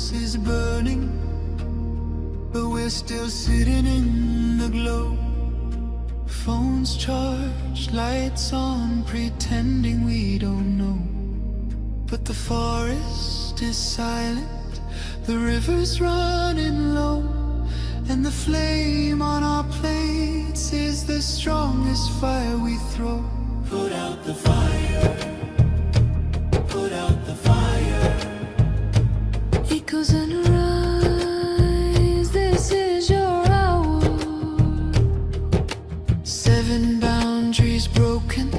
house is burning, but we're still sitting in the glow. Phones charged, lights on, pretending we don't know. But the forest is silent, the river's running low, and the flame on our plates is the strongest fire we throw. Put out the fire, put out the fire. Echoes and rise, this is your hour. 7 boundaries broken,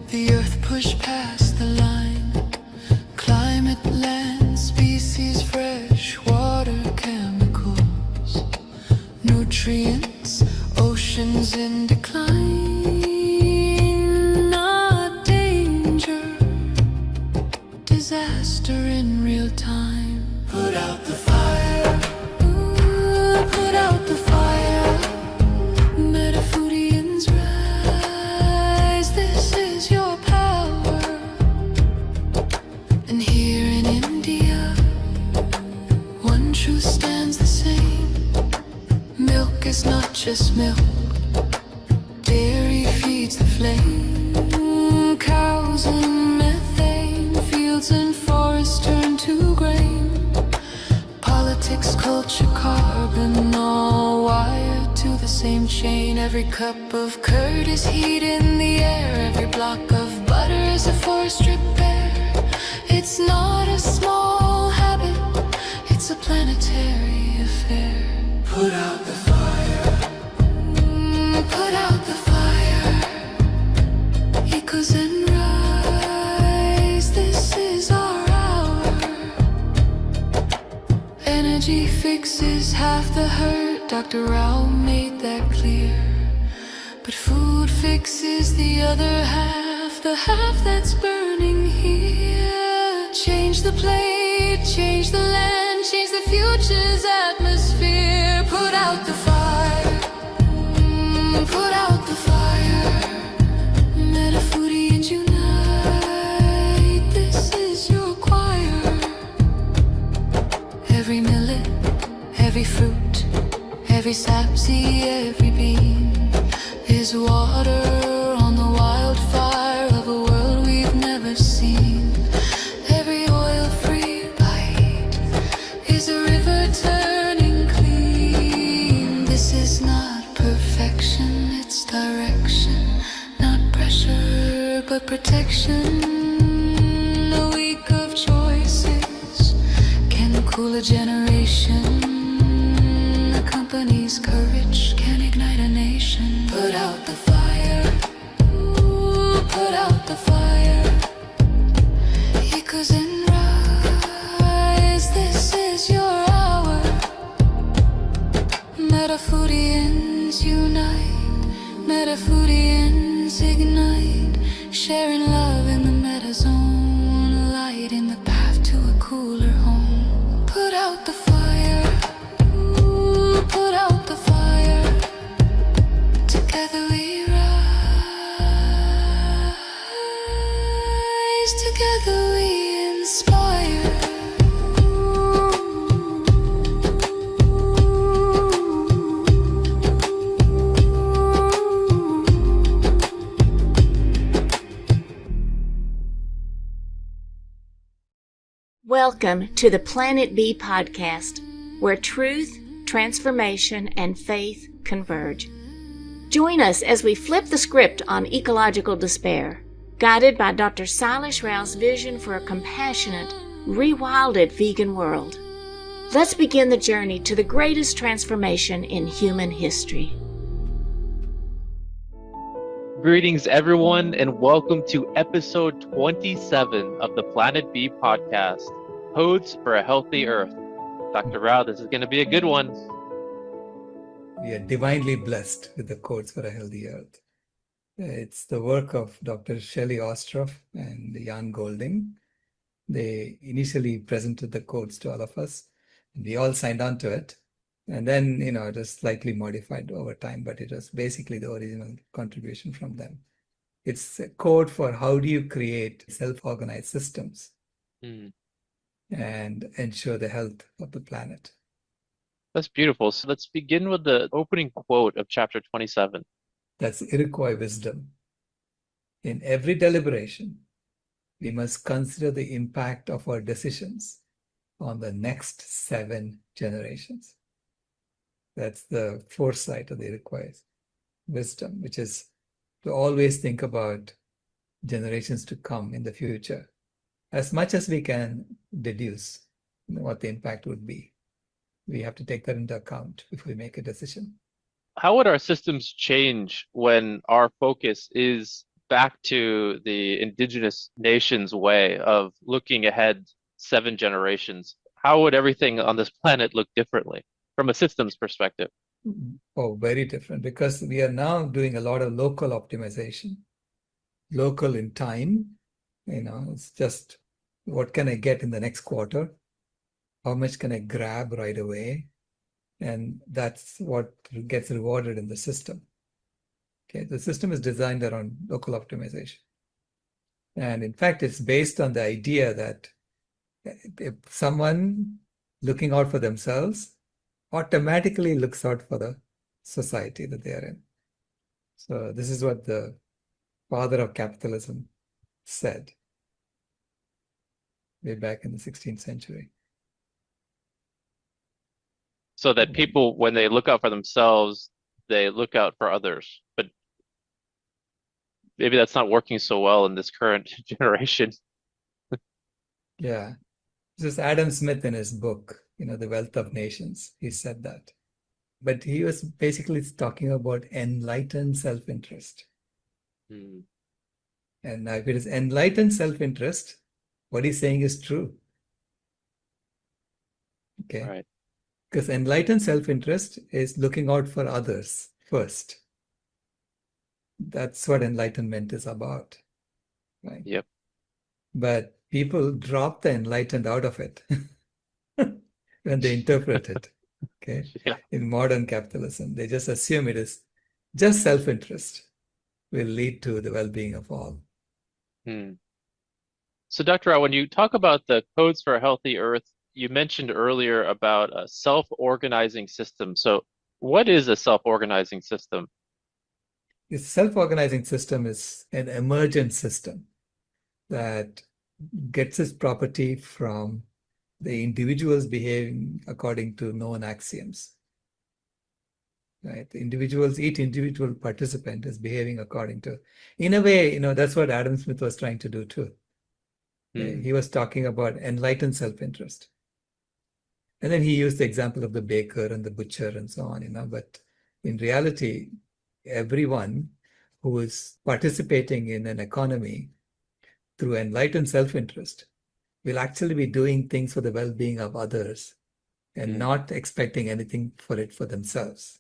the earth pushed past the line. Climate, land, species, fresh water, chemicals, nutrients, oceans in decline. Not danger, disaster in real time. Put out the fire, ooh, put out the fire. Metafoodians rise, this is your power. And here in India, one truth stands the same. Milk is not just milk, dairy feeds the flame. Cows and methane, fields and forests turn to grain. Politics, culture, carbon, all wired to the same chain. Every cup of curd is heat in the air, every block of butter is a forest repair. It's not a small habit, it's a planetary affair. Put out the fire, put out the fire. Echoes and rise, this is our hour. Energy fixes half the hurt, Dr. Rao made that clear. But food fixes the other half, the half that's burning here. Change the plate, change the land, change the future's atmosphere. Put out the fire, put out the fire. Metafoodians unite, this is your choir. Every millet, every fruit, every sapseed, every bean is water on the wildfire of a world we've never seen. Every oil-free bite is a river turning clean. This is not perfection, it's direction. Not pressure, but protection. A week of choices can cool a generation. A company's courage can ignite a nation. Put out the fire, ooh, put out the fire. Echoes and rise, this is your hour. Metafoodians unite, Metafoodians ignite. Sharing love in the metazone, light in the path to a cooler home. Put out the fire, ooh, put out the fire. Together we rise, together we inspire. Welcome to the Planet B podcast, where truth, transformation, and faith converge. Join us as we flip the script on ecological despair, guided by Dr. Sailesh Rao's vision for a compassionate, rewilded vegan world. Let's begin the journey to the greatest transformation in human history. Greetings, everyone, and welcome to episode 27 of the Planet B podcast, Codes for a Healthy Earth. Dr. Rao, this is going to be a good one. We are divinely blessed with the Codes for a Healthy Earth. It's the work of Dr. Shelley Ostroff and Jan Golding. They initially presented the codes to all of us, and we all signed on to it. And then, it was slightly modified over time, but it was basically the original contribution from them. It's a code for how do you create self-organized systems. and ensure the health of the planet. That's beautiful. So let's begin with the opening quote of chapter 27. That's Iroquois wisdom. In every deliberation, we must consider the impact of our decisions on the next 7 generations. That's the foresight of the Iroquois wisdom, which is to always think about generations to come in the future, as much as we can deduce what the impact would be. We have to take that into account before we make a decision. How would our systems change when our focus is back to the indigenous nations' way of looking ahead 7 generations? How would everything on this planet look differently from a systems perspective? Oh, very different, because we are now doing a lot of local optimization, local in time. It's just what can I get in the next quarter? How much can I grab right away? And that's what gets rewarded in the system. Okay, the system is designed around local optimization. And in fact, it's based on the idea that if someone looking out for themselves automatically looks out for the society that they are in. So this is what the father of capitalism said way back in the 16th century. So that people, when they look out for themselves, they look out for others. But maybe that's not working so well in this current generation. Yeah. This is Adam Smith in his book, The Wealth of Nations. He said that. But he was basically talking about enlightened self-interest. Hmm. And now if it is enlightened self-interest, what he's saying is true. Okay. Right. Because enlightened self-interest is looking out for others first. That's what enlightenment is about. Right? Yep. But people drop the enlightened out of it when they interpret it. Okay. Yeah. In modern capitalism, they just assume it is just self-interest will lead to the well-being of all. Hmm. So, Dr. Rao, when you talk about the codes for a healthy earth, you mentioned earlier about a self-organizing system. So, what is a self-organizing system? The self-organizing system is an emergent system that gets its property from the individuals behaving according to known axioms. Right? Each individual participant is behaving according to, in a way, that's what Adam Smith was trying to do too. Hmm. He was talking about enlightened self-interest. And then he used the example of the baker and the butcher and so on, but in reality, everyone who is participating in an economy through enlightened self-interest will actually be doing things for the well-being of others and not expecting anything for it for themselves.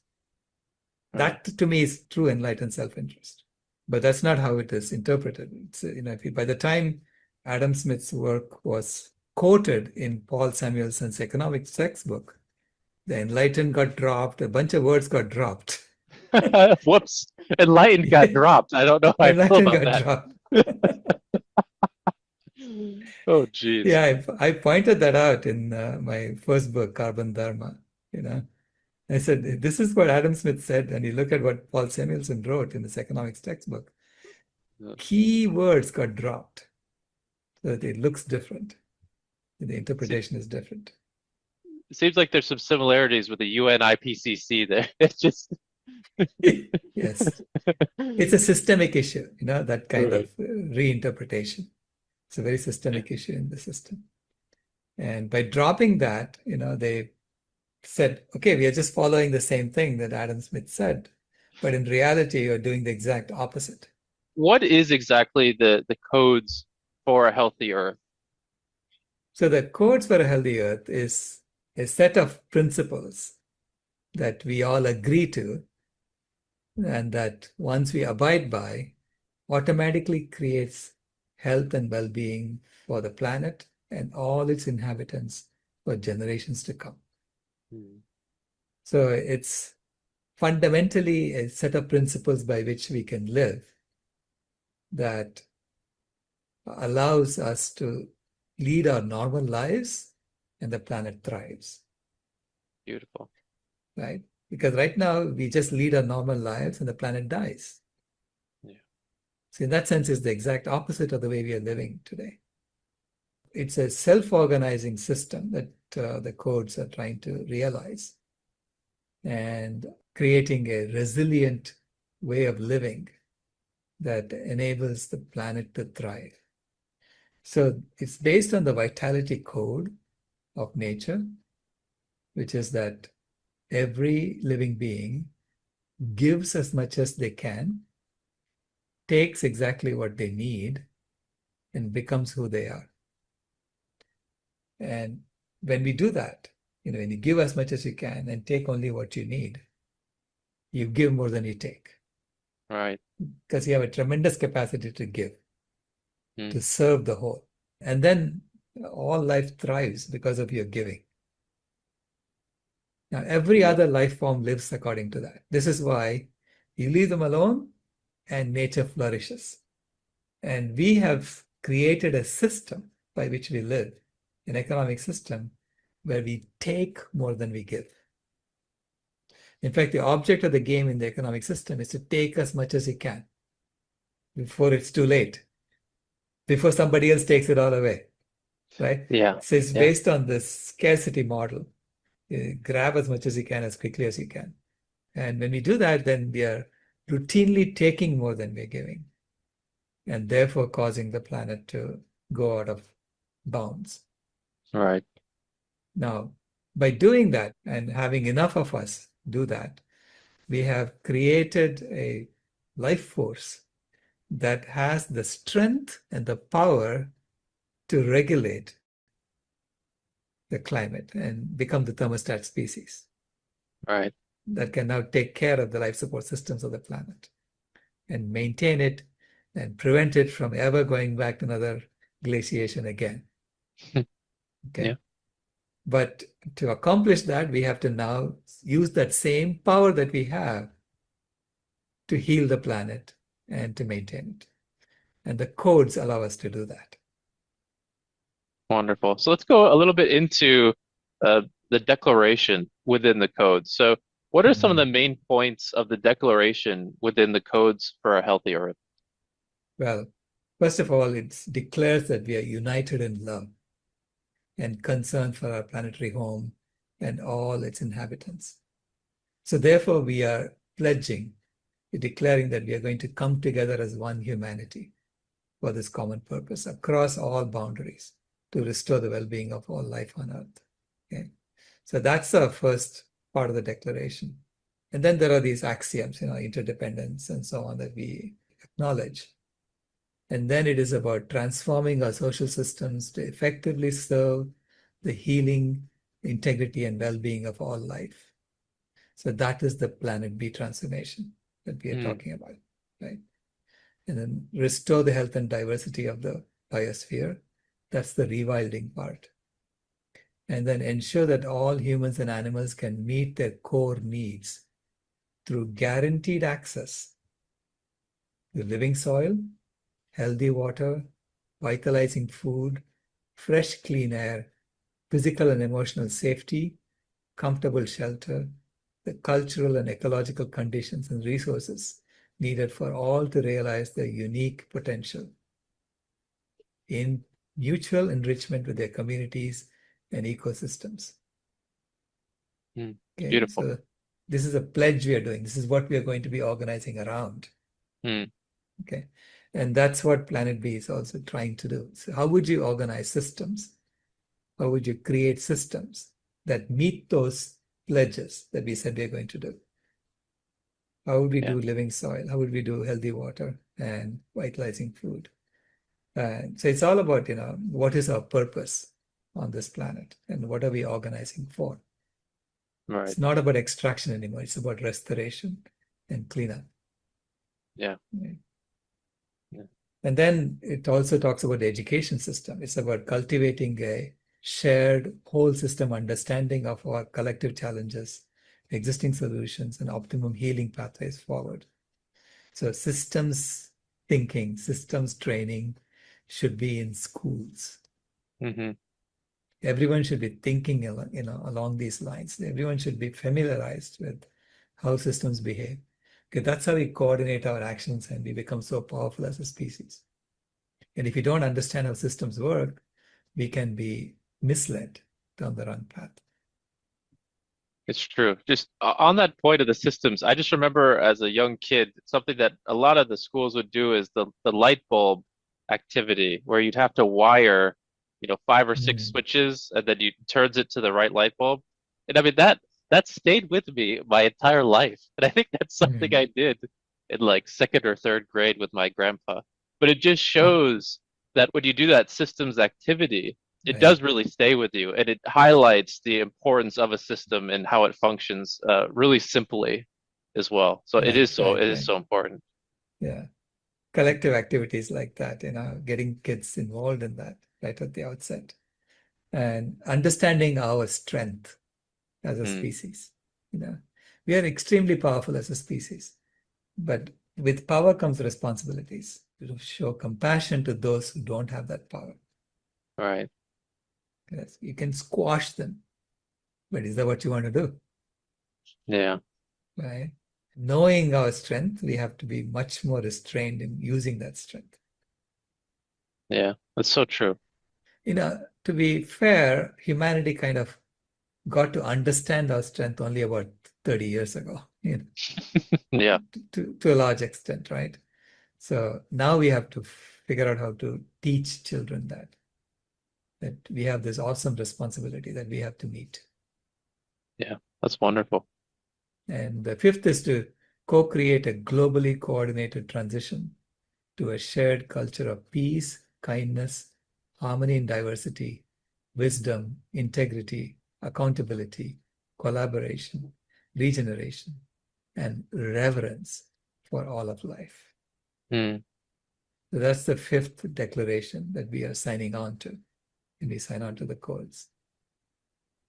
Right. That to me is true enlightened self-interest. But that's not how it is interpreted. It's, by the time Adam Smith's work was quoted in Paul Samuelson's economics textbook, the enlightened got dropped, a bunch of words got dropped. Whoops. Enlightened got dropped. I don't know how I feel Enlightened about got that. dropped. Oh, geez. Yeah, I pointed that out in my first book, Carbon Dharma. I said, this is what Adam Smith said, and you look at what Paul Samuelson wrote in his economics textbook. Yeah. Key words got dropped so that it looks different. The interpretation is different. It seems like there's some similarities with the UN IPCC there. It's just Yes. It's a systemic issue, that kind Right. of reinterpretation. It's a very systemic issue in the system. And by dropping that, they said, okay, we are just following the same thing that Adam Smith said. But in reality, you're doing the exact opposite. What is exactly the codes for a healthy earth? So the codes for a healthy earth is a set of principles that we all agree to, and that once we abide by, automatically creates health and well-being for the planet and all its inhabitants for generations to come. So it's fundamentally a set of principles by which we can live that allows us to lead our normal lives and the planet thrives, Beautiful. right? Because right now we just lead our normal lives and the planet dies. Yeah. So in that sense, it's the exact opposite of the way we are living today. It's a self-organizing system that the codes are trying to realize and creating a resilient way of living that enables the planet to thrive. So it's based on the vitality code of nature, which is that every living being gives as much as they can, takes exactly what they need, and becomes who they are. And when we do that, when you give as much as you can and take only what you need, you give more than you take Right. because you have a tremendous capacity to give, Mm. to serve the whole. And then all life thrives because of your giving. Now, every Yeah. other life form lives according to that. This is why you leave them alone and nature flourishes. And we have created a system by which we live, an economic system where we take more than we give. In fact, the object of the game in the economic system is to take as much as you can before it's too late, before somebody else takes it all away, right? Yeah. So it's Yeah. based on this scarcity model. You grab as much as you can as quickly as you can. And when we do that, then we are routinely taking more than we're giving, and therefore causing the planet to go out of bounds. Right. Now, by doing that and having enough of us do that, we have created a life force that has the strength and the power to regulate the climate and become the thermostat species Right. that can now take care of the life support systems of the planet and maintain it and prevent it from ever going back to another glaciation again. Okay. Yeah. But to accomplish that, we have to now use that same power that we have to heal the planet and to maintain it. And the codes allow us to do that. Wonderful. So let's go a little bit into the declaration within the code. So what are some of the main points of the declaration within the codes for a healthy Earth? Well, first of all, it declares that we are united in love and concern for our planetary home and all its inhabitants. So therefore, we are pledging, declaring that we are going to come together as one humanity for this common purpose across all boundaries to restore the well-being of all life on Earth. Okay? So that's the first part of the declaration. And then there are these axioms, interdependence and so on that we acknowledge. And then it is about transforming our social systems to effectively serve the healing, integrity, and well-being of all life. So that is the Planet B transformation that we are talking about, right? And then restore the health and diversity of the biosphere. That's the rewilding part. And then ensure that all humans and animals can meet their core needs through guaranteed access to living soil, healthy water, vitalizing food, fresh, clean air, physical and emotional safety, comfortable shelter, the cultural and ecological conditions and resources needed for all to realize their unique potential in mutual enrichment with their communities and ecosystems. Okay, Beautiful. so this is a pledge we are doing. This is what we are going to be organizing around. Okay, and that's what Planet B is also trying to do. So how would you organize systems? How would you create systems that meet those pledges that we said we're going to do? How would we do living soil? How would we do healthy water and vitalizing food? So it's all about, what is our purpose on this planet and what are we organizing for? Right. It's not about extraction anymore. It's about restoration and cleanup. Yeah. Right? Yeah. And then it also talks about the education system. It's about cultivating a shared whole system understanding of our collective challenges, existing solutions, and optimum healing pathways forward. So systems thinking, systems training should be in schools. Hmm. Everyone should be thinking along these lines. Everyone should be familiarized with how systems behave. Because that's how we coordinate our actions and we become so powerful as a species. And if we don't understand how systems work, we can be misled down the wrong path. It's true. Just on that point of the systems, I just remember as a young kid, something that a lot of the schools would do is the light bulb activity, where you'd have to wire, 5 or 6 Mm, switches, and then you turns it to the right light bulb. And I mean that stayed with me my entire life. And I think that's something mm. I did in like second or third grade with my grandpa. But it just Ah, shows that when you do that systems activity, it right, does really stay with you, and it highlights the importance of a system and how it functions really simply as well. So it is right, so right, it is right. so important. Yeah. Collective activities like that, getting kids involved in that right at the outset and understanding our strength as a Mm, species. You know, we are extremely powerful as a species, but with power comes responsibilities to show compassion to those who don't have that power. right. Yes, you can squash them, but is that what you want to do? Yeah. Right? Knowing our strength, we have to be much more restrained in using that strength. Yeah. That's so true. To be fair, humanity kind of got to understand our strength only about 30 years ago, Yeah. to a large extent, right? So now we have to figure out how to teach children that we have this awesome responsibility that we have to meet. Yeah. That's wonderful. And the fifth is to co-create a globally coordinated transition to a shared culture of peace, kindness, harmony in diversity, wisdom, integrity, accountability, collaboration, regeneration, and reverence for all of life. Mm. So that's the fifth declaration that we are signing on to, and we sign on to the codes.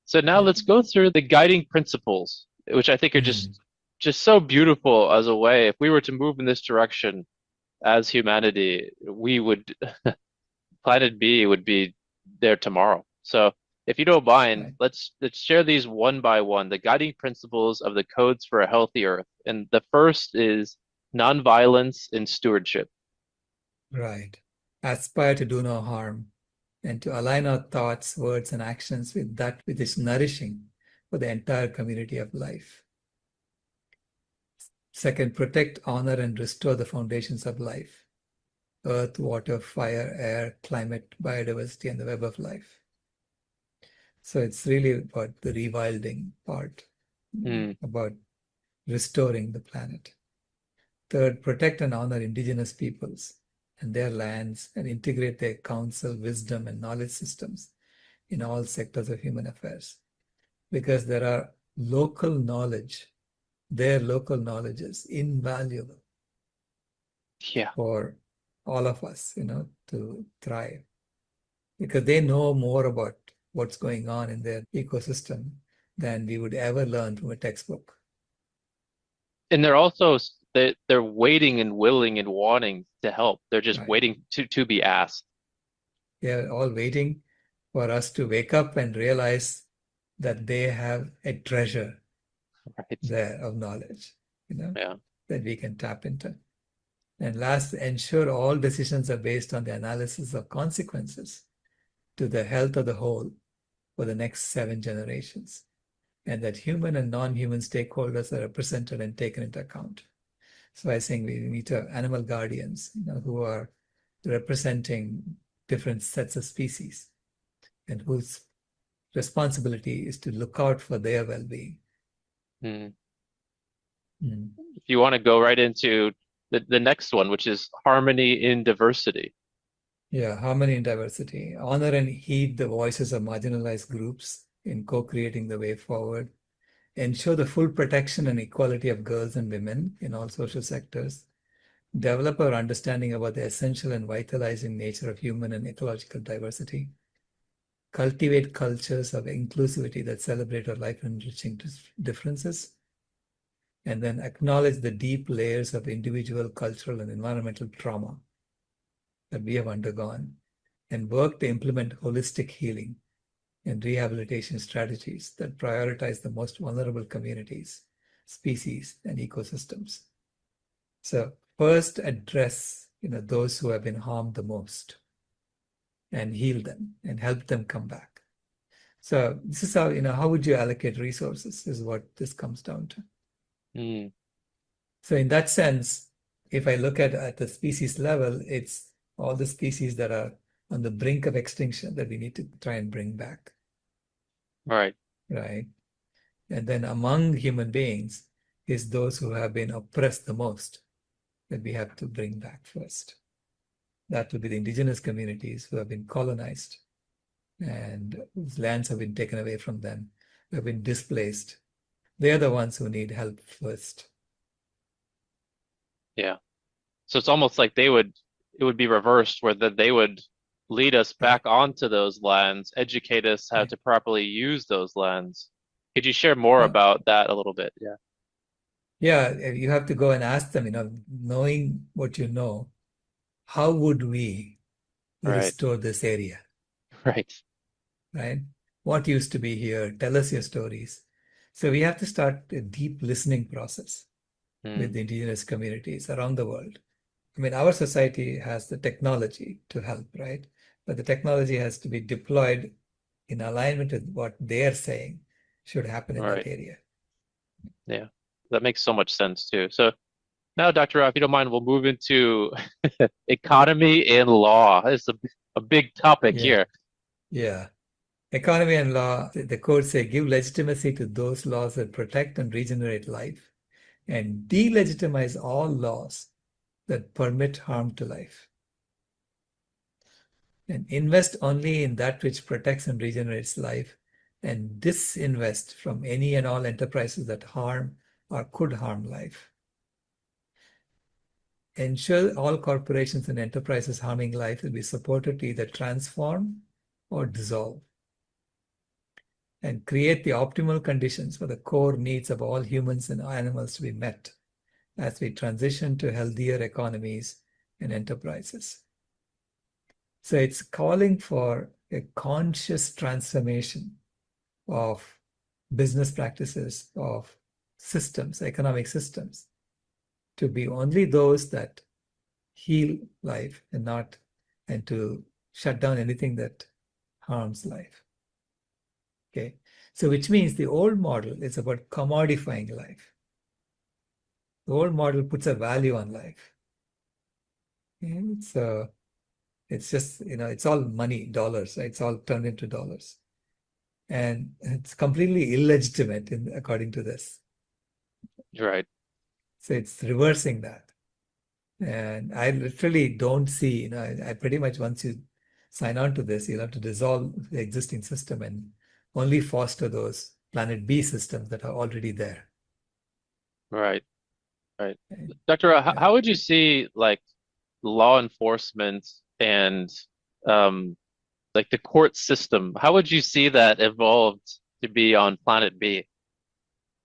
So now Yeah. let's go through the guiding principles, which I think are Mm, just so beautiful as a way. If we were to move in this direction as humanity, we would Planet B would be there tomorrow. So if you don't mind, right. let's share these one by one, the guiding principles of the codes for a healthy Earth. And the first is nonviolence in stewardship. Right. Aspire to do no harm and to align our thoughts, words, and actions with that which is nourishing for the entire community of life. Second, protect, honor, and restore the foundations of life: earth, water, fire, air, climate, biodiversity, and the web of life. So it's really about the rewilding part, Mm, about restoring the planet. Third, protect and honor indigenous peoples and their lands and integrate their counsel, wisdom, and knowledge systems in all sectors of human affairs. Because there are local knowledge, their local knowledge is invaluable yeah. for all of us, to thrive. Because they know more about what's going on in their ecosystem than we would ever learn from a textbook. And they're also they're waiting and willing and wanting to help. They're just Right? waiting to be asked, They are all waiting for us to wake up and realize that they have a treasure right? there of knowledge, Yeah. that we can tap into. And last, ensure all decisions are based on the analysis of consequences to the health of the whole for the next 7 generations, and that human and non-human stakeholders are represented and taken into account. So I think we need to have animal guardians, who are representing different sets of species and whose responsibility is to look out for their well-being. Mm. Mm. If you want to go right into the next one, which is harmony in diversity. Yeah, harmony and diversity. Honor and heed the voices of marginalized groups in co-creating the way forward. Ensure the full protection and equality of girls and women in all social sectors. Develop our understanding about the essential and vitalizing nature of human and ecological diversity. Cultivate cultures of inclusivity that celebrate our life-enriching differences. And then acknowledge the deep layers of individual, cultural, and environmental trauma that we have undergone, and work to implement holistic healing and rehabilitation strategies that prioritize the most vulnerable communities, species, and ecosystems. So first address, those who have been harmed the most and heal them and help them come back. So this is how would you allocate resources is what this comes down to. Mm. So in that sense, if I look at the species level, it's all the species that are on the brink of extinction that we need to try and bring back. Right. Right. And then among human beings is those who have been oppressed the most that we have to bring back first. That would be the indigenous communities who have been colonized and whose lands have been taken away from them, who have been displaced. They are the ones who need help first. Yeah. So it's almost like it would be reversed where they would lead us back onto those lands, educate us how Right. to properly use those lands. Could you share more Yeah. about that a little bit? Yeah. Yeah, you have to go and ask them, knowing what you know, how would we Right. restore this area, Right. right? What used to be here? Tell us your stories. So we have to start a deep listening process with Mm. the indigenous communities around the world. I mean, our society has the technology to help, right? But the technology has to be deployed in alignment with what they're saying should happen in that Right. area. Yeah. That makes so much sense too. So now, Dr. Rao, if you don't mind, we'll move into economy and law. It's a big topic Yeah, here. yeah. Economy and law, the courts say, give legitimacy to those laws that protect and regenerate life, and delegitimize all laws that permit harm to life. And invest only in that which protects and regenerates life, and disinvest from any and all enterprises that harm or could harm life. Ensure all corporations and enterprises harming life will be supported to either transform or dissolve. And create the optimal conditions for the core needs of all humans and animals to be met as we transition to healthier economies and enterprises. So it's calling for a conscious transformation of business practices, of systems, economic systems, to be only those that heal life and to shut down anything that harms life. Okay, so which means the old model is about commodifying life. The old model puts a value on life. And it's just, it's all money, dollars, right? It's all turned into dollars. And it's completely illegitimate according to this. Right. So it's reversing that. And I literally don't see, I pretty much, once you sign on to this, you'll have to dissolve the existing system and only foster those planet B systems that are already there. Right. Right. Okay? Dr. Rao, Yeah. how would you see like law enforcement and um like the court system? How would you see that evolved to be on planet B?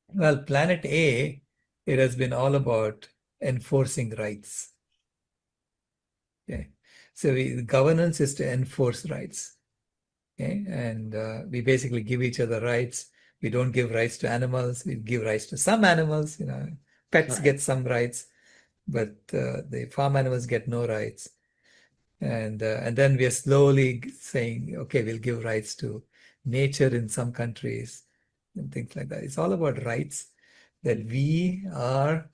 Well, planet A, it has been all about enforcing rights. Okay. So the governance is to enforce rights. Okay. And we basically give each other rights. We don't give rights to animals. We give rights to some animals. Pets Right. get some rights, but the farm animals get no rights. And then we are slowly saying, okay, we'll give rights to nature in some countries and things like that. It's all about rights that we are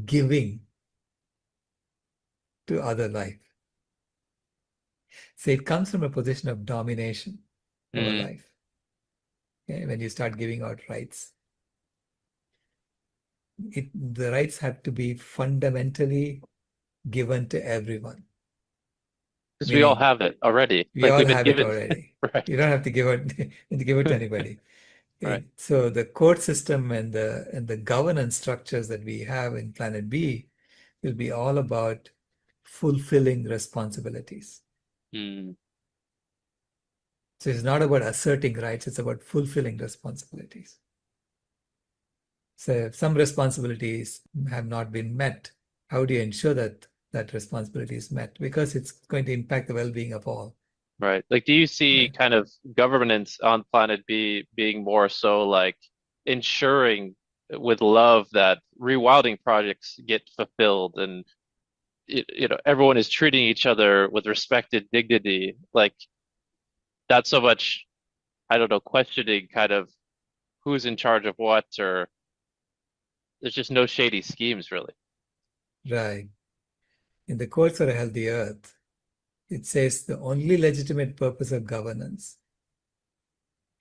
giving to other life. So it comes from a position of domination over Mm. life. Okay? When you start giving out rights, the rights have to be fundamentally given to everyone. Because we all Meaning, have it already. we Like all we've been have it given. already. Right. You don't have to give it to anybody. Right. So the court system and the governance structures that we have in Planet B will be all about fulfilling responsibilities. Mm. So it's not about asserting rights, it's about fulfilling responsibilities. So if some responsibilities have not been met, how do you ensure that that responsibility is met, because it's going to impact the well-being of all. Right. Like, do you see Right. kind of governance on planet B being more so like ensuring with love that rewilding projects get fulfilled and everyone is treating each other with respect and dignity, like not so much, I don't know, questioning kind of who's in charge of what, or there's just no shady schemes really. Right. In the Code for a Healthy Earth, it says the only legitimate purpose of governance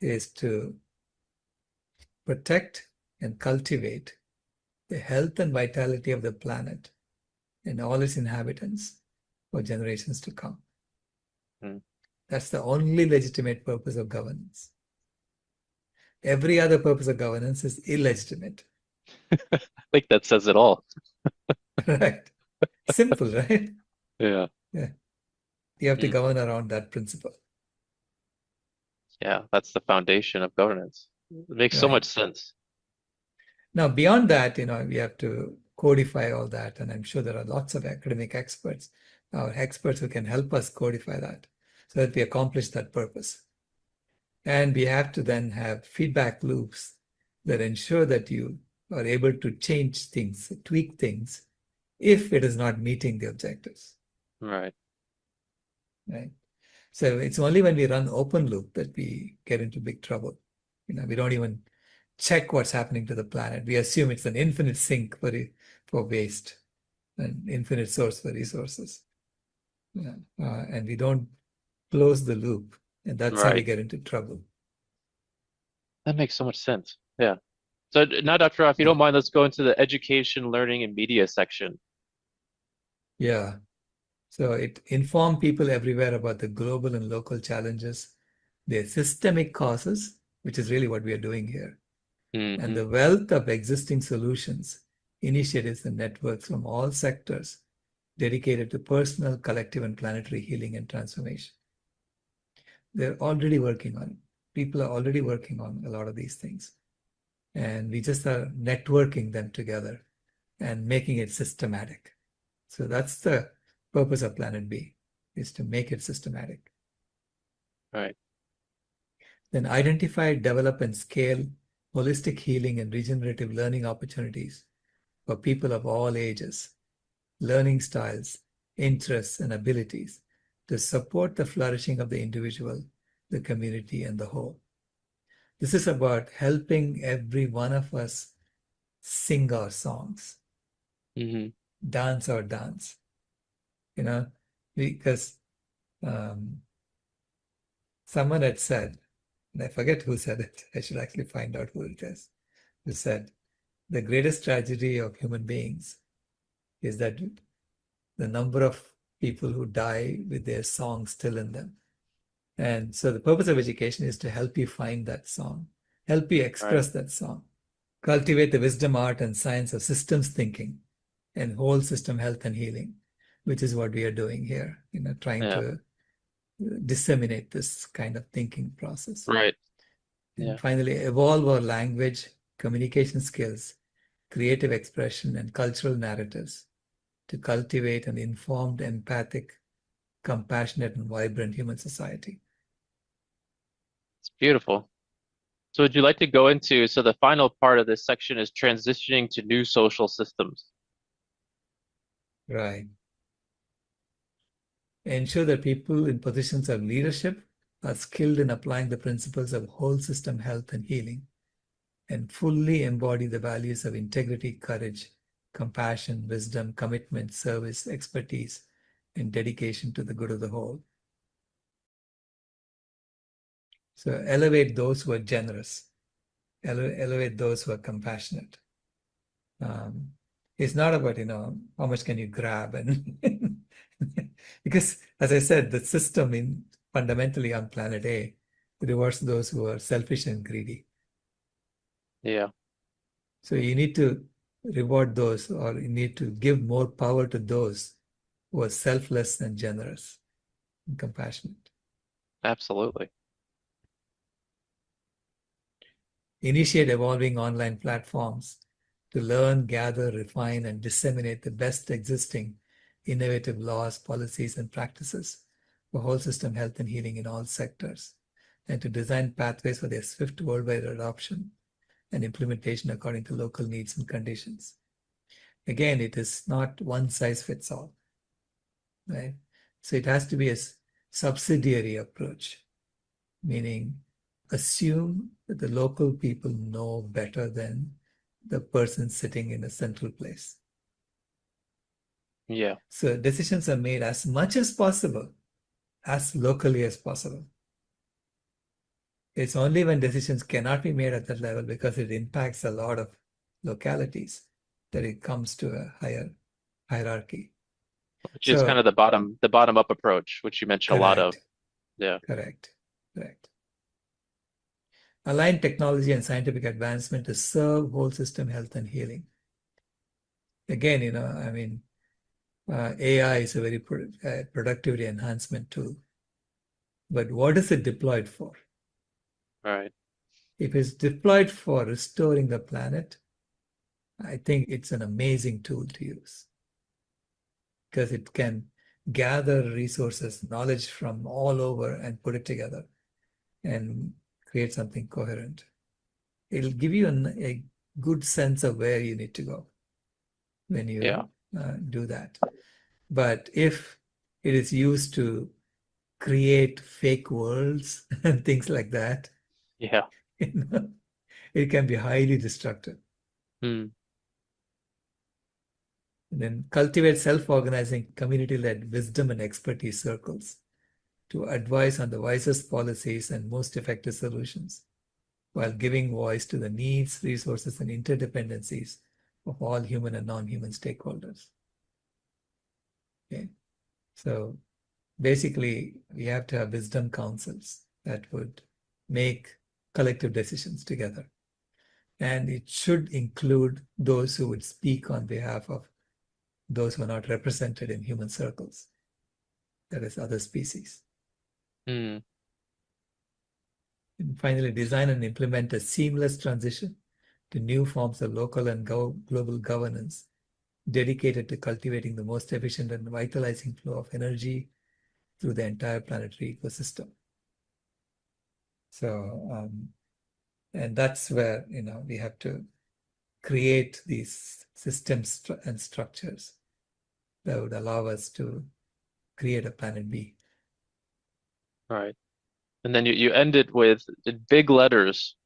is to protect and cultivate the health and vitality of the planet and all its inhabitants for generations to come. Hmm. That's the only legitimate purpose of governance. Every other purpose of governance is illegitimate. I think that says it all. Right? Simple, right? Yeah. Yeah. You have to Hmm. govern around that principle. Yeah, that's the foundation of governance. It makes so Right. much sense. Now, beyond that, we have to codify all that. And I'm sure there are lots of academic experts, or experts who can help us codify that so that we accomplish that purpose. And we have to then have feedback loops that ensure that you are able to change things, tweak things, if it is not meeting the objectives. Right. Right. So it's only when we run open loop that we get into big trouble. We don't even check what's happening to the planet. We assume it's an infinite sink for waste, an infinite source for resources. Yeah. And we don't close the loop. And that's how we Right. get into trouble. That makes so much sense. Yeah. So now, Dr. Rao, if you Yeah. don't mind, let's go into the education, learning, and media section. Yeah. So it informs people everywhere about the global and local challenges, their systemic causes, which is really what we are doing here, and Hmm. the wealth of existing solutions, initiatives, and networks from all sectors dedicated to personal, collective, and planetary healing and transformation. They're already working on it. People are already working on a lot of these things. And we just are networking them together and making it systematic. So that's the purpose of Planet B, is to make it systematic. Right. Then identify, develop, and scale holistic healing and regenerative learning opportunities for people of all ages, learning styles, interests, and abilities to support the flourishing of the individual, the community, and the whole. This is about helping every one of us sing our songs, Hmm. dance our dance, because someone had said, and I forget who said it, I should actually find out who it is, who said, the greatest tragedy of human beings is that the number of people who die with their song still in them. And so the purpose of education is to help you find that song, help you Right. express that song, cultivate the wisdom, art, and science of systems thinking and whole system health and healing, which is what we are doing here, trying Yeah. to disseminate this kind of thinking process. Right. And Yeah. finally, evolve our language, communication skills, creative expression, and cultural narratives to cultivate an informed, empathic, compassionate, and vibrant human society. It's beautiful. So would you like to go into, so the final part of this section is transitioning to new social systems. Right. Ensure that people in positions of leadership are skilled in applying the principles of whole system health and healing, and fully embody the values of integrity, courage, compassion, wisdom, commitment, service, expertise, and dedication to the good of the whole. So elevate those who are generous, elevate those who are compassionate. Um, it's not about, how much can you grab, and because, as I said, the system fundamentally on planet A rewards those who are selfish and greedy. Yeah. So you need to reward those, or you need to give more power to those who are selfless and generous and compassionate. Absolutely. Initiate evolving online platforms to learn, gather, refine, and disseminate the best existing innovative laws, policies, and practices for whole system health and healing in all sectors, and to design pathways for their swift worldwide adoption and implementation according to local needs and conditions. Again, it is not one size fits all, right? So it has to be a subsidiary approach, meaning assume that the local people know better than the person sitting in a central place. Yeah. So decisions are made as much as possible, as locally as possible. It's only when decisions cannot be made at that level because it impacts a lot of localities that it comes to a higher hierarchy. Which is kind of the bottom up approach, which you mentioned a lot of. Correct, Yeah. correct. Align technology and scientific advancement to serve whole system health and healing. Again, AI is a very productivity enhancement tool. But what is it deployed for? Right. If it's deployed for restoring the planet, I think it's an amazing tool to use because it can gather resources, knowledge from all over and put it together and create something coherent. It'll give you a good sense of where you need to go when you do that. But if it is used to create fake worlds and things like that, Yeah. it can be highly destructive. Hmm. And then cultivate self-organizing, community-led wisdom and expertise circles to advise on the wisest policies and most effective solutions, while giving voice to the needs, resources, and interdependencies of all human and non-human stakeholders. Okay, so basically, we have to have wisdom councils that would make collective decisions together. And it should include those who would speak on behalf of those who are not represented in human circles, that is, other species. Hmm. And finally, design and implement a seamless transition to new forms of local and global governance dedicated to cultivating the most efficient and vitalizing flow of energy through the entire planetary ecosystem. So, and that's where, we have to create these systems and structures that would allow us to create a planet B. Right. And then you end it with in big letters,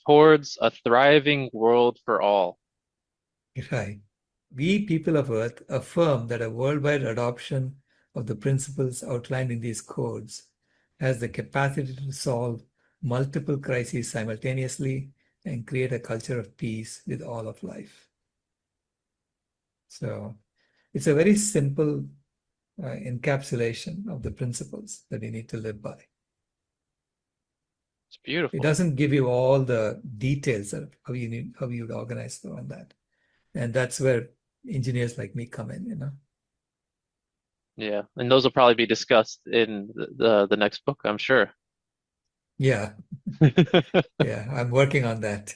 towards a thriving world for all. Right. We people of Earth affirm that a worldwide adoption of the principles outlined in these codes has the capacity to solve multiple crises simultaneously and create a culture of peace with all of life. So it's a very simple encapsulation of the principles that we need to live by. It's It beautiful. doesn't give you all the details of how you would organize on that. And that's where engineers like me come in. Yeah. And those will probably be discussed in the next book, I'm sure. Yeah, yeah, I'm working on that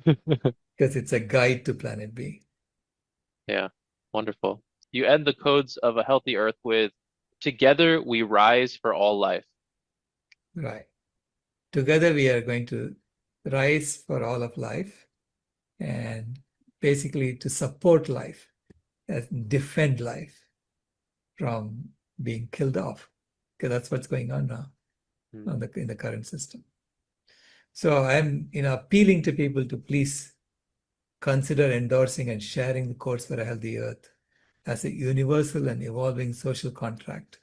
because it's a guide to Planet B. Yeah. Wonderful. You end the codes of a healthy earth with together we rise for all life. Right. Together we are going to rise for all of life and basically to support life and defend life from being killed off, because that's what's going on now in the current system. So I'm appealing to people to please consider endorsing and sharing the codes for a healthy earth as a universal and evolving social contract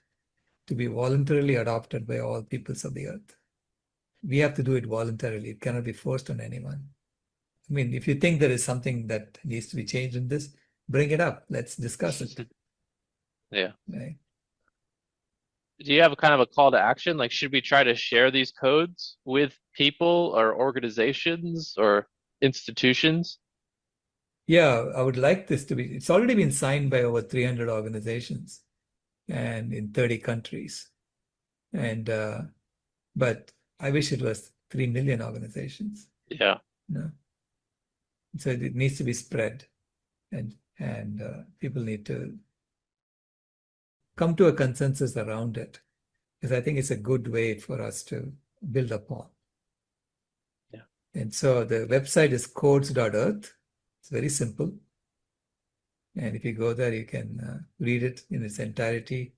to be voluntarily adopted by all peoples of the earth. We have to do it voluntarily. It cannot be forced on anyone. I mean, if you think there is something that needs to be changed in this, bring it up. Let's discuss it. Yeah. Right? Do you have a kind of a call to action? Like, should we try to share these codes with people or organizations or institutions? Yeah, I would like this to be, it's already been signed by over 300 organizations and in 30 countries. And, but I wish it was 3 million organizations. Yeah. No. So it needs to be spread and people need to come to a consensus around it, because I think it's a good way for us to build upon. Yeah. And so the website is codes.earth. It's very simple. And if you go there, you can read it in its entirety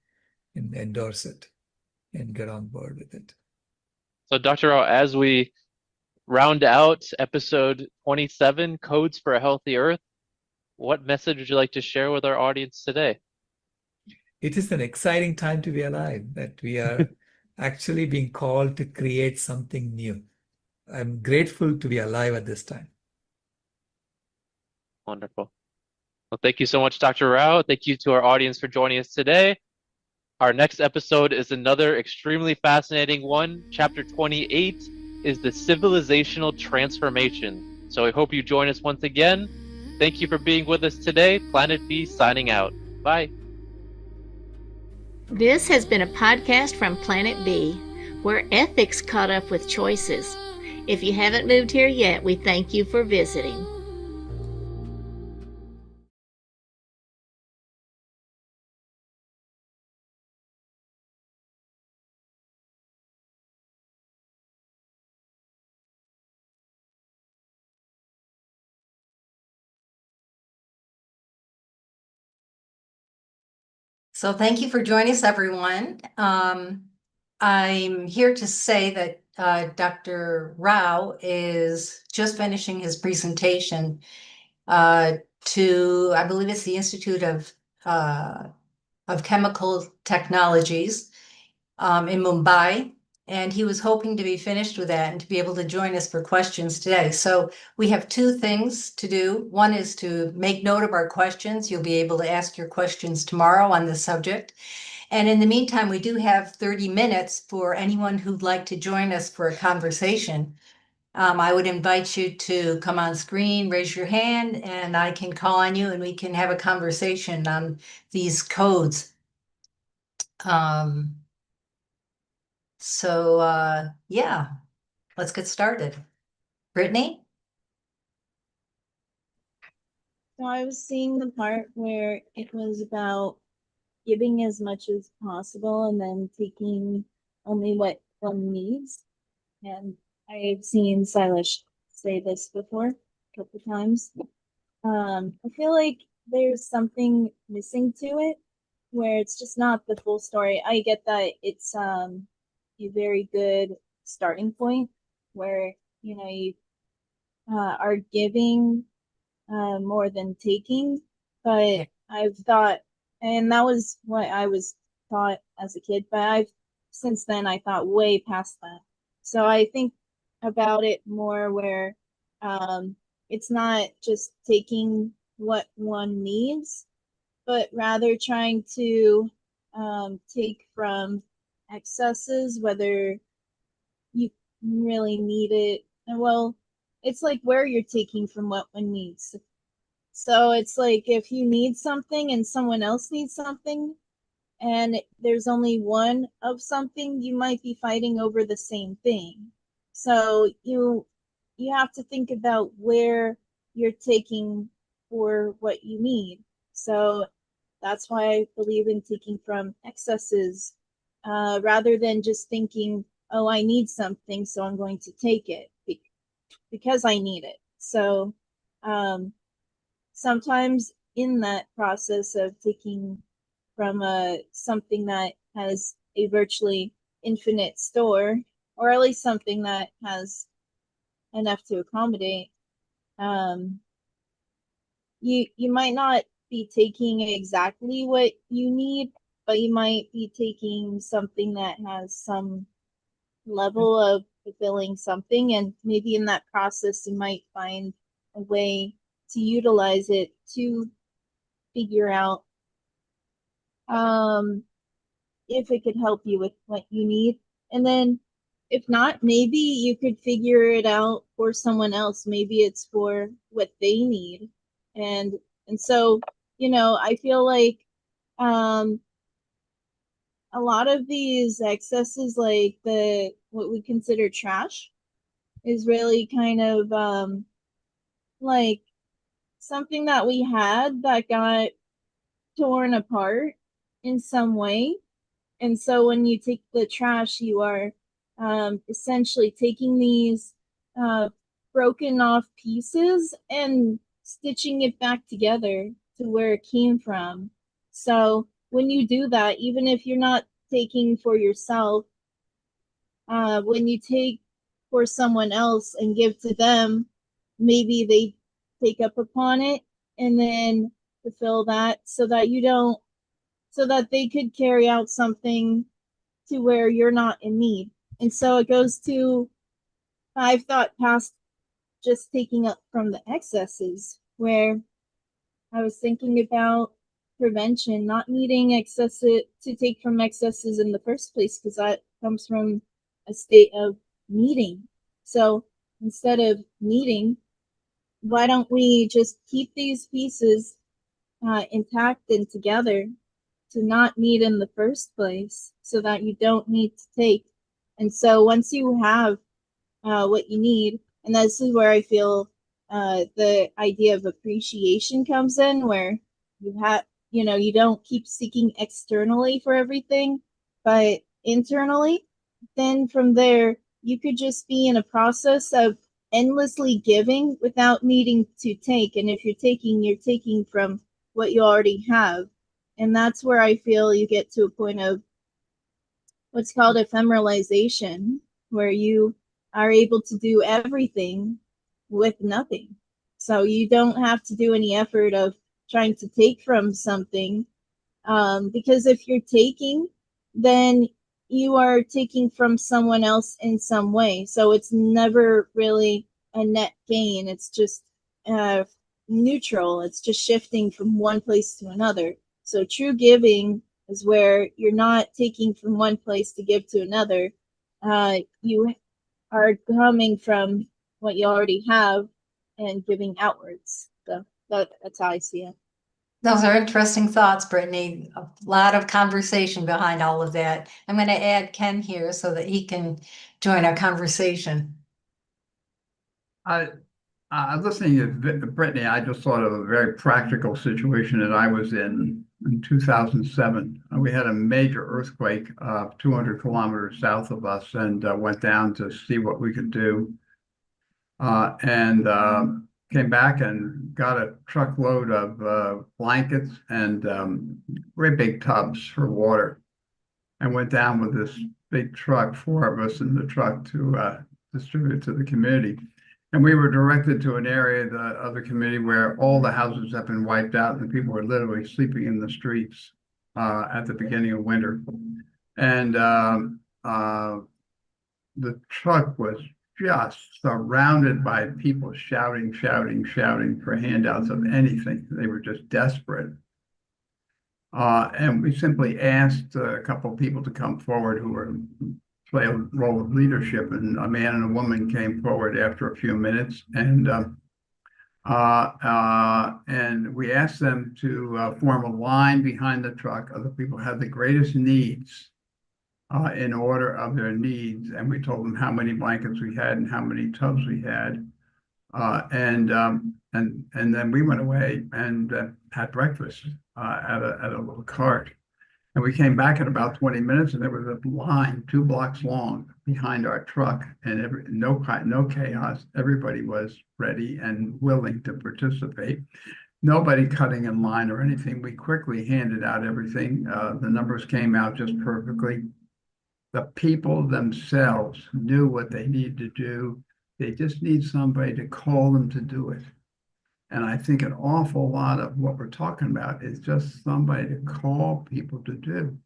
and endorse it and get on board with it. So, Dr. Rao, as we round out episode 27, Codes for a Healthy Earth, what message would you like to share with our audience today? It is an exciting time to be alive, that we are actually being called to create something new. I'm grateful to be alive at this time. Wonderful. Well, thank you so much, Dr. Rao. Thank you to our audience for joining us today. Our next episode is another extremely fascinating one. Chapter 28 is the civilizational transformation. So I hope you join us once again. Thank you for being with us today. Planet B signing out. Bye. This has been a podcast from Planet B, where ethics caught up with choices. If you haven't moved here yet, we thank you for visiting. So thank you for joining us, everyone. I'm here to say that Dr. Rao is just finishing his presentation to, I believe it's the Institute of Chemical Technologies in Mumbai. And he was hoping to be finished with that and to be able to join us for questions today. So we have two things to do. One is to make note of our questions. You'll be able to ask your questions tomorrow on this subject. And in the meantime, we do have 30 minutes for anyone who'd like to join us for a conversation. I would invite you to come on screen, raise your hand, and I can call on you and we can have a conversation on these codes. Yeah, let's get started. Brittany? So I was seeing the part where it was about giving as much as possible and then taking only what one needs. And I've seen Sailesh say this before a couple times. I feel like there's something missing to it where it's just not the full story. I get that it's a very good starting point where you are giving more than taking, but I've thought, and that was what I was taught as a kid, but since then I thought way past that. So I think about it more where it's not just taking what one needs, but rather trying to take from excesses, whether you really need it. Well, it's like where you're taking from what one needs. So it's like if you need something and someone else needs something, and there's only one of something, you might be fighting over the same thing. So you have to think about where you're taking for what you need. So that's why I believe in taking from excesses, rather than just thinking, oh, I need something, so I'm going to take it because I need it. So sometimes in that process of taking from something that has a virtually infinite store, or at least something that has enough to accommodate, you might not be taking exactly what you need, but you might be taking something that has some level of fulfilling something, and maybe in that process you might find a way to utilize it to figure out if it could help you with what you need. And then if not, maybe you could figure it out for someone else. Maybe it's for what they need. And so, I feel like a lot of these excesses, like what we consider trash, is really kind of like something that we had that got torn apart in some way. And so when you take the trash, you are essentially taking these broken off pieces and stitching it back together to where it came from. So when you do that, even if you're not taking for yourself, when you take for someone else and give to them, maybe they take up upon it and then fulfill that so that you don't, so that they could carry out something to where you're not in need. And so it goes to, I've thought past just taking up from the excesses, where I was thinking about prevention, not needing excesses to take from excesses in the first place, because that comes from a state of needing. So instead of needing, why don't we just keep these pieces intact and together to not need in the first place so that you don't need to take. And so once you have what you need, and this is where I feel the idea of appreciation comes in, where you have, you don't keep seeking externally for everything, but internally, then from there, you could just be in a process of endlessly giving without needing to take. And if you're taking from what you already have. And that's where I feel you get to a point of what's called ephemeralization, where you are able to do everything with nothing. So you don't have to do any effort of trying to take from something, because if you're taking, then you are taking from someone else in some way. So it's never really a net gain. It's just neutral. It's just shifting from one place to another. So true giving is where you're not taking from one place to give to another. You are coming from what you already have and giving outwards. So that's how I see it. Those are interesting thoughts, Brittany. A lot of conversation behind all of that. I'm going to add Ken here so that he can join our conversation. Listening to Brittany, I just thought of a very practical situation that I was in 2007. We had a major earthquake 200 kilometers south of us, and went down to see what we could do. And came back and got a truckload of blankets and very big tubs for water, and went down with this big truck, 4 of us in the truck, to distribute to the community. And we were directed to an area of the community where all the houses have been wiped out and people were literally sleeping in the streets at the beginning of winter. And the truck was just surrounded by people shouting for handouts of anything. They were just desperate. And we simply asked a couple of people to come forward who were play a role of leadership, and a man and a woman came forward after a few minutes, and we asked them to form a line behind the truck of the people who had the greatest needs, in order of their needs, and we told them how many blankets we had and how many tubs we had, and then we went away and had breakfast at a little cart. And we came back in about 20 minutes, and there was a line 2 blocks long behind our truck, and no chaos. Everybody was ready and willing to participate. Nobody cutting in line or anything. We quickly handed out everything. The numbers came out just perfectly. The people themselves knew what they needed to do. They just need somebody to call them to do it. And I think an awful lot of what we're talking about is just somebody to call people to do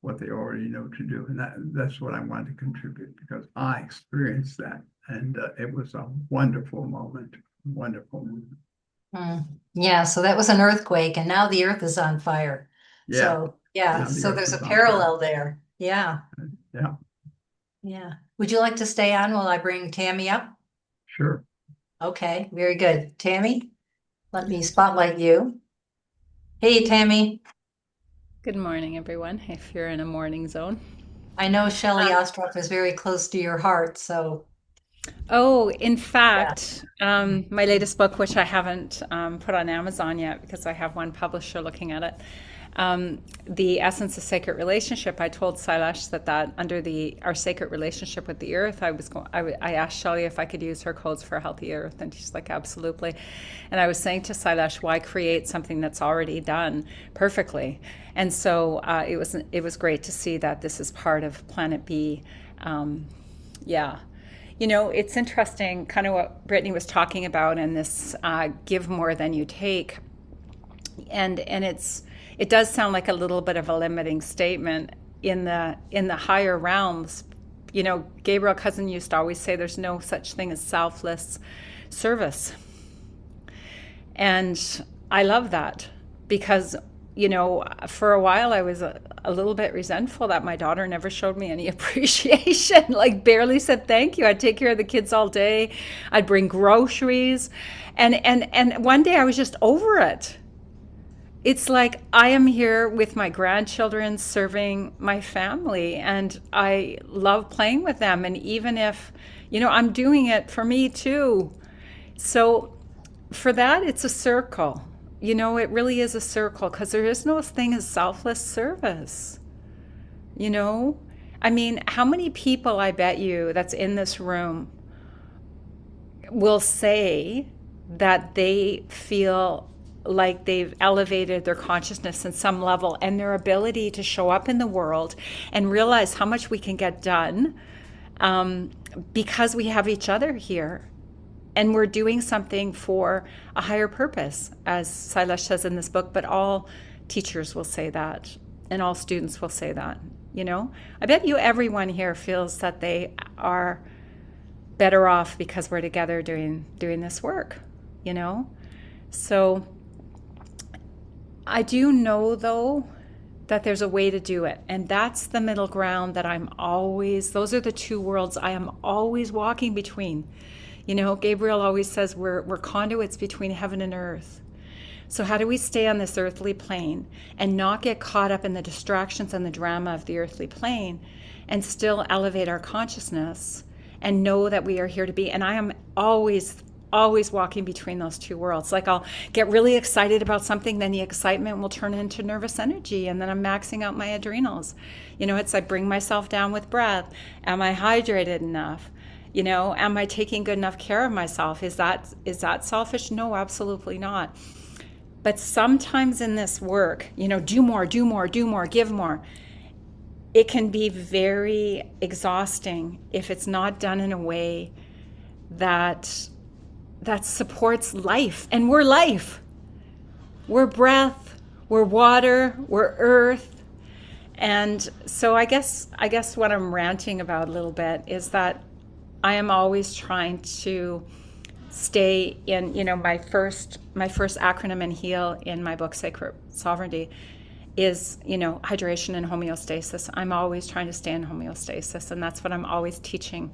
what they already know to do. And that's what I wanted to contribute, because I experienced that. And it was a wonderful moment, wonderful moment. Yeah, so that was an earthquake, and now the earth is on fire. Yeah. So, yeah, so there's a parallel there. Yeah. Yeah. Yeah. Would you like to stay on while I bring Tammy up? Sure. Okay, very good. Tammy? Let me spotlight you. Hey, Tammy. Good morning, everyone, if you're in a morning zone. I know Shelley Ostroff is very close to your heart, so. Oh, in fact, my latest book, which I haven't put on Amazon yet because I have one publisher looking at it, The essence of sacred relationship, I told Sailesh that under our sacred relationship with the earth, I asked Shelley if I could use her codes for a healthy earth, and she's like, absolutely. And I was saying to Sailesh, why create something that's already done perfectly? And so it was great to see that this is part of Planet B. Yeah. It's interesting, kind of what Brittany was talking about, and this give more than you take. And it does sound like a little bit of a limiting statement in the higher realms. Gabriel Cousin used to always say there's no such thing as selfless service. And I love that because, for a while I was a little bit resentful that my daughter never showed me any appreciation, like barely said thank you. I'd take care of the kids all day. I'd bring groceries. And one day I was just over it. It's like I am here with my grandchildren serving my family, and I love playing with them. And even if, I'm doing it for me too. So for that, it's a circle. It really is a circle, because there is no thing as selfless service. I mean, how many people, I bet you, that's in this room will say that they feel like they've elevated their consciousness in some level, and their ability to show up in the world and realize how much we can get done because we have each other here. And we're doing something for a higher purpose, as Sailesh says in this book, but all teachers will say that, and all students will say that, I bet you everyone here feels that they are better off because we're together doing this work, So I do know, though, that there's a way to do it. And that's the middle ground that those are the two worlds I am always walking between. Gabriel always says we're conduits between heaven and earth. So how do we stay on this earthly plane and not get caught up in the distractions and the drama of the earthly plane, and still elevate our consciousness and know that we are here to be? And I am always walking between those two worlds. Like, I'll get really excited about something, then the excitement will turn into nervous energy, and then I'm maxing out my adrenals. It's like, bring myself down with breath. Am I hydrated enough? Am I taking good enough care of myself? Is that selfish? No, absolutely not. But sometimes in this work, do more, give more. It can be very exhausting if it's not done in a way that supports life. And we're life. We're breath, we're water, we're earth. And so I guess what I'm ranting about a little bit is that I am always trying to stay in, my first acronym in HEAL in my book, Sacred Sovereignty, is, hydration and homeostasis. I'm always trying to stay in homeostasis, and that's what I'm always teaching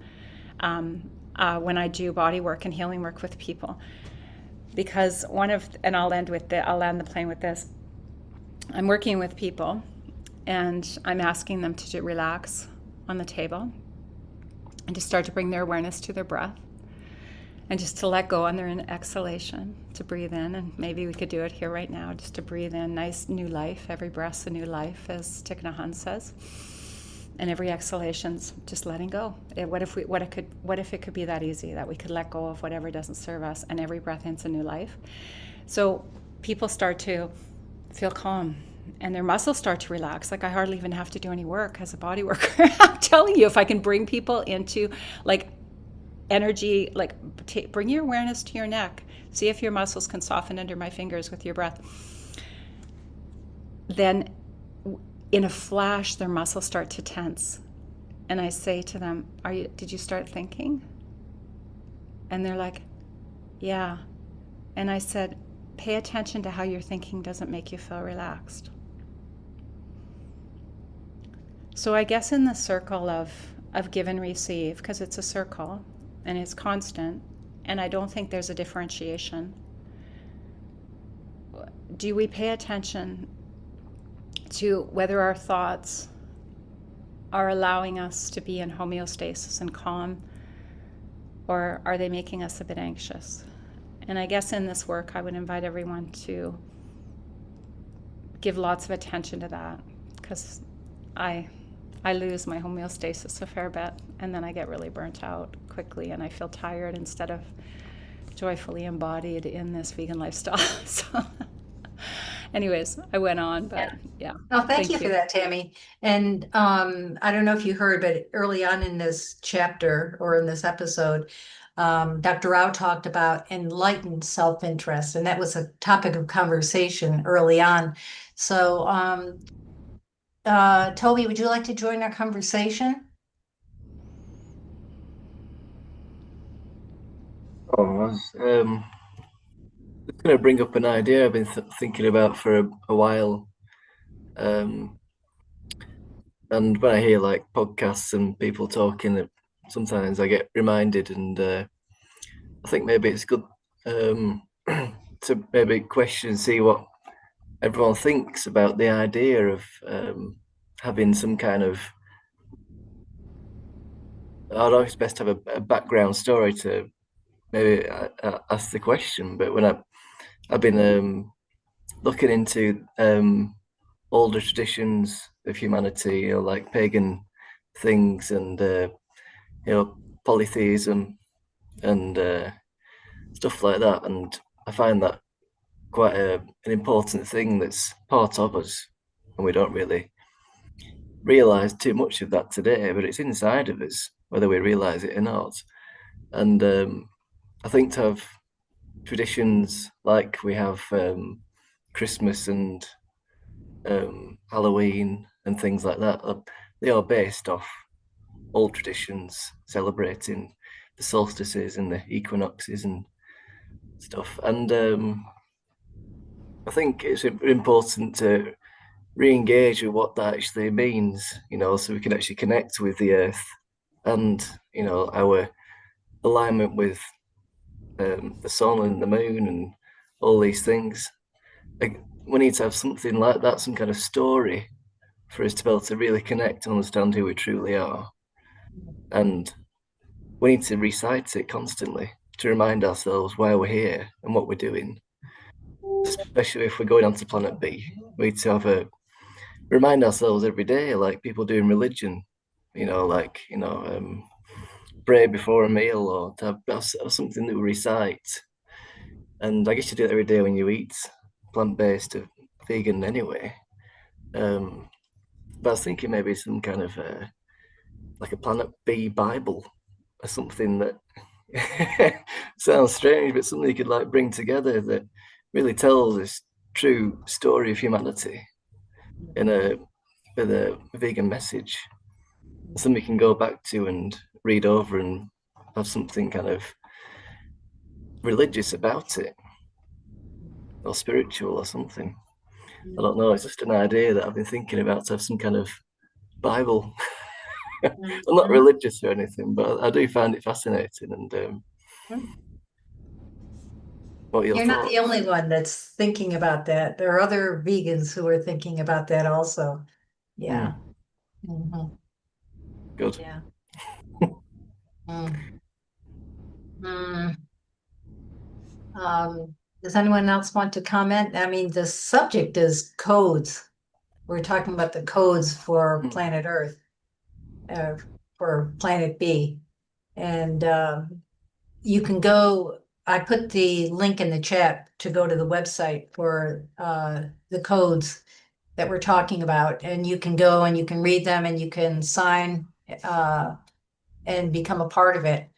when I do body work and healing work with people. Because and I'll land the plane with this. I'm working with people, and I'm asking them to relax on the table, and to start to bring their awareness to their breath, and just to let go on their exhalation, to breathe in. And maybe we could do it here right now, just to breathe in nice new life. Every breath's a new life, as Thich Nhat Hanh says. And every exhalation's just letting go. What if it could be that easy, that we could let go of whatever doesn't serve us, and every breath in's a new life? So people start to feel calm, and their muscles start to relax. Like, I hardly even have to do any work as a body worker. I'm telling you, if I can bring people into like energy, like bring your awareness to your neck, see if your muscles can soften under my fingers with your breath, then in a flash their muscles start to tense. And I say to them, did you start thinking? And they're like, yeah. And I said, pay attention to how your thinking doesn't make you feel relaxed. So I guess in the circle of give and receive, because it's a circle and it's constant, and I don't think there's a differentiation, do we pay attention to whether our thoughts are allowing us to be in homeostasis and calm, or are they making us a bit anxious? And I guess in this work, I would invite everyone to give lots of attention to that, because I lose my homeostasis a fair bit, and then I get really burnt out quickly, and I feel tired instead of joyfully embodied in this vegan lifestyle. So, anyways, I went on, but yeah. Oh, thank you for that, Tammy. And I don't know if you heard, but early on in this chapter or in this episode, Dr. Rao talked about enlightened self-interest, and that was a topic of conversation early on. So, Toby, would you like to join our conversation? Oh, I was just going to bring up an idea I've been thinking about for a while. And when I hear like podcasts and people talking, sometimes I get reminded, and I think maybe it's good to maybe question, see what everyone thinks about the idea of having some kind of, I don't know if it's best to have a background story to maybe ask the question, but when I've been looking into older traditions of humanity, like pagan things, and polytheism and stuff like that, and I find that quite an important thing that's part of us, and we don't really realize too much of that today, but it's inside of us, whether we realize it or not. And I think to have traditions like we have Christmas and Halloween and things like that, they are based off old traditions celebrating the solstices and the equinoxes and stuff. And I think it's important to re-engage with what that actually means, so we can actually connect with the earth and, our alignment with the sun and the moon and all these things. Like, we need to have something like that, some kind of story for us to be able to really connect and understand who we truly are. And we need to recite it constantly to remind ourselves why we're here and what we're doing. Especially if we're going on to planet B, we need to remind ourselves every day, like people do in religion, pray before a meal, or to have something that we recite. And I guess you do it every day when you eat plant-based or vegan anyway. But I was thinking maybe some kind of like a Planet B Bible or something that sounds strange, but something you could like bring together that really tells this true story of humanity with a vegan message. Something you can go back to and read over and have something kind of religious about it, or spiritual or something. I don't know, it's just an idea that I've been thinking about, to have some kind of Bible. I'm not religious or anything, but I do find it fascinating. And what are your You're thoughts? not the only one that's thinking about that. There are other vegans who are thinking about that also. Yeah. Mhm. Good. Yeah. Mm. Mm. Does anyone else want to comment? I mean, the subject is codes. We're talking about the codes for planet Earth, for planet B. And you can go, I put the link in the chat to go to the website for the codes that we're talking about. And you can go and you can read them and you can sign and become a part of it,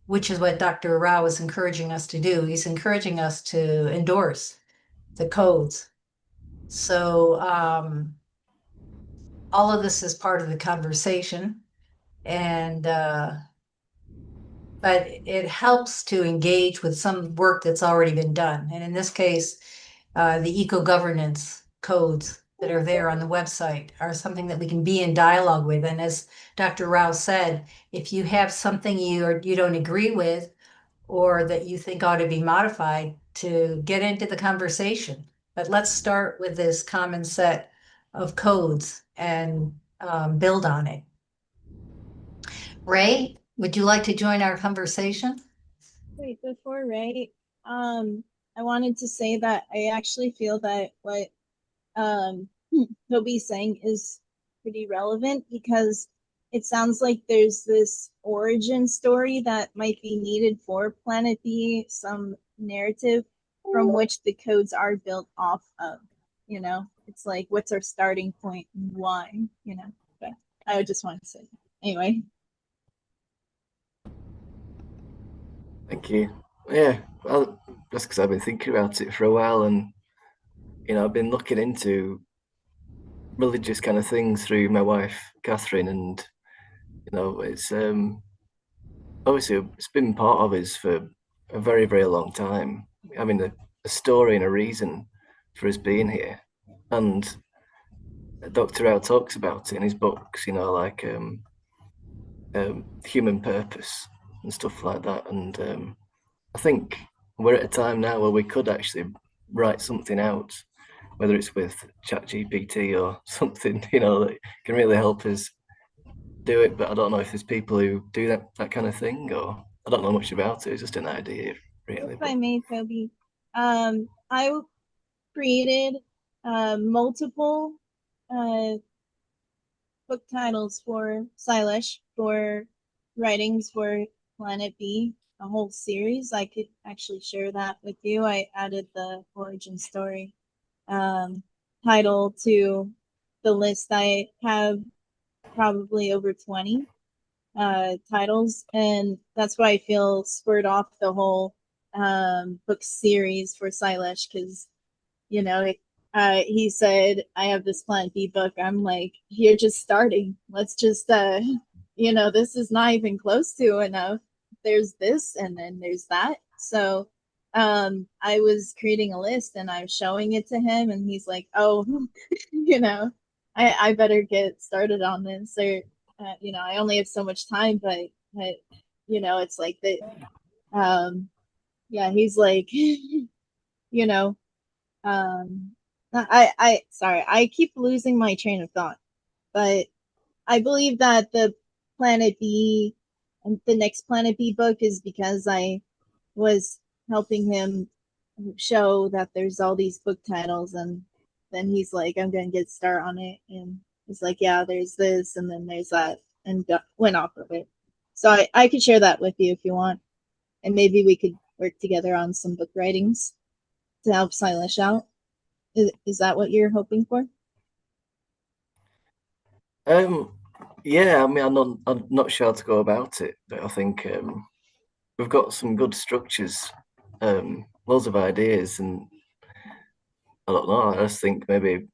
which is what Dr. Rao is encouraging us to do. He's encouraging us to endorse the codes. So all of this is part of the conversation, and but it helps to engage with some work that's already been done. And in this case, the eco-governance codes that are there on the website are something that we can be in dialogue with. And as Dr. Rao said, if you have something you don't agree with, or that you think ought to be modified, to get into the conversation. But let's start with this common set of codes and build on it. Ray, would you like to join our conversation? Wait, before Ray, I wanted to say that I actually feel that what Toby's saying is pretty relevant, because it sounds like there's this origin story that might be needed for Planet B, some narrative from which the codes are built off of. You know, it's like, what's our starting point and why, you know? But I would just want to say that. Anyway. Thank you. Yeah, well, that's because I've been thinking about it for a while, and I've been looking into religious kind of things through my wife Catherine, and it's obviously it's been part of us for a very, very long time, having a story and a reason for us being here. And Dr. Rao talks about it in his books, like human purpose and stuff like that. And I think we're at a time now where we could actually write something out, whether it's with ChatGPT or something, that can really help us do it. But I don't know if there's people who do that kind of thing, or I don't know much about it. It's just an idea, really. If I may, Toby, I created multiple book titles for Sailesh for writings for Planet B, a whole series. I could actually share that with you. I added the origin story title to the list. I have probably over 20 titles, and that's why I feel spurred off the whole book series for Sailesh, because he said, I have this Planet B book. I'm like, you're just starting. Let's just this is not even close to enough. There's this, and then there's that. So I was creating a list, and I was showing it to him, and he's like, oh, I better get started on this, or I only have so much time, but it's like that. Yeah, he's like, I sorry, I keep losing my train of thought, but I believe that the Planet B and the next Planet B book is because I was helping him show that there's all these book titles, and then he's like, I'm gonna get start on it, and he's like, yeah, there's this, and then there's that, and went off of it. So I could share that with you if you want, and maybe we could work together on some book writings to help Sailesh out. Is that what you're hoping for? Yeah, I mean, I'm not sure how to go about it, but I think we've got some good structures, loads of ideas, and I don't know. I just think maybe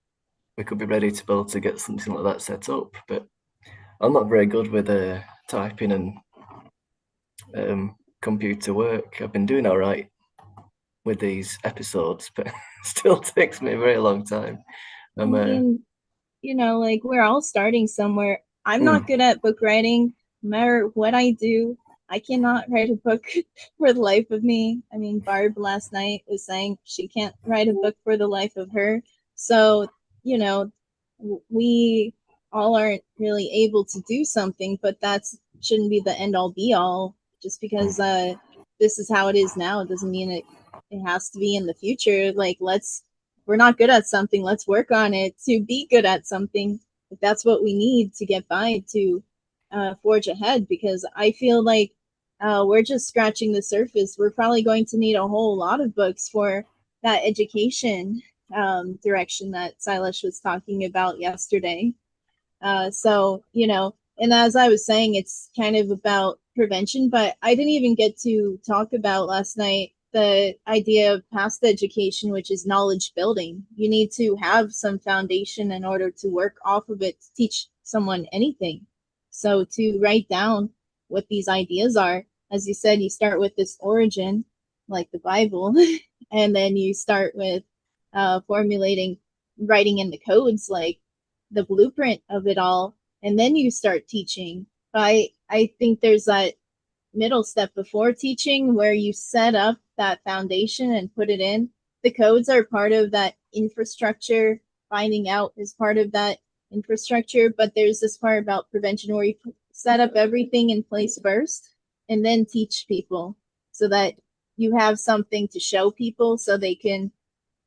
we could be ready to be able to get something like that set up. But I'm not very good with typing and computer work. I've been doing all right with these episodes, but it still takes me a very long time. I mean, like, we're all starting somewhere. I'm not good at book writing. No matter what I do, I cannot write a book for the life of me. I mean, Barb last night was saying she can't write a book for the life of her. So, we all aren't really able to do something, but that shouldn't be the end all be all. Just because this is how it is now, it doesn't mean it has to be in the future. Like, we're not good at something, let's work on it to be good at something. If that's what we need to get by, to forge ahead, because I feel like we're just scratching the surface. We're probably going to need a whole lot of books for that education direction that Sailesh was talking about yesterday. So, and as I was saying, it's kind of about prevention, but I didn't even get to talk about last night the idea of past education, which is knowledge building. You need to have some foundation in order to work off of it to teach someone anything. So to write down what these ideas are, as you said, you start with this origin, like the Bible, and then you start with formulating, writing in the codes, like the blueprint of it all, and then you start teaching. I think there's that middle step before teaching where you set up that foundation and put it in. The codes are part of that infrastructure. Finding out is part of that infrastructure, but there's this part about prevention where you set up everything in place first and then teach people, so that you have something to show people, so they can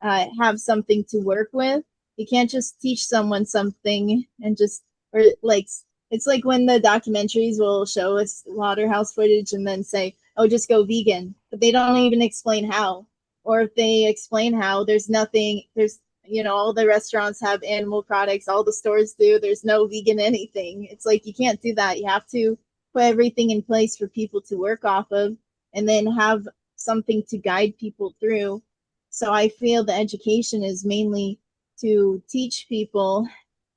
have something to work with, You can't just teach someone something and just, or like, it's like when the documentaries will show us slaughterhouse footage and then say, oh, just go vegan, but they don't even explain how. Or if they explain how, there's nothing, there's, all the restaurants have animal products, all the stores do, there's no vegan anything. It's like, you can't do that. You have to put everything in place for people to work off of, and then have something to guide people through. So I feel the education is mainly to teach people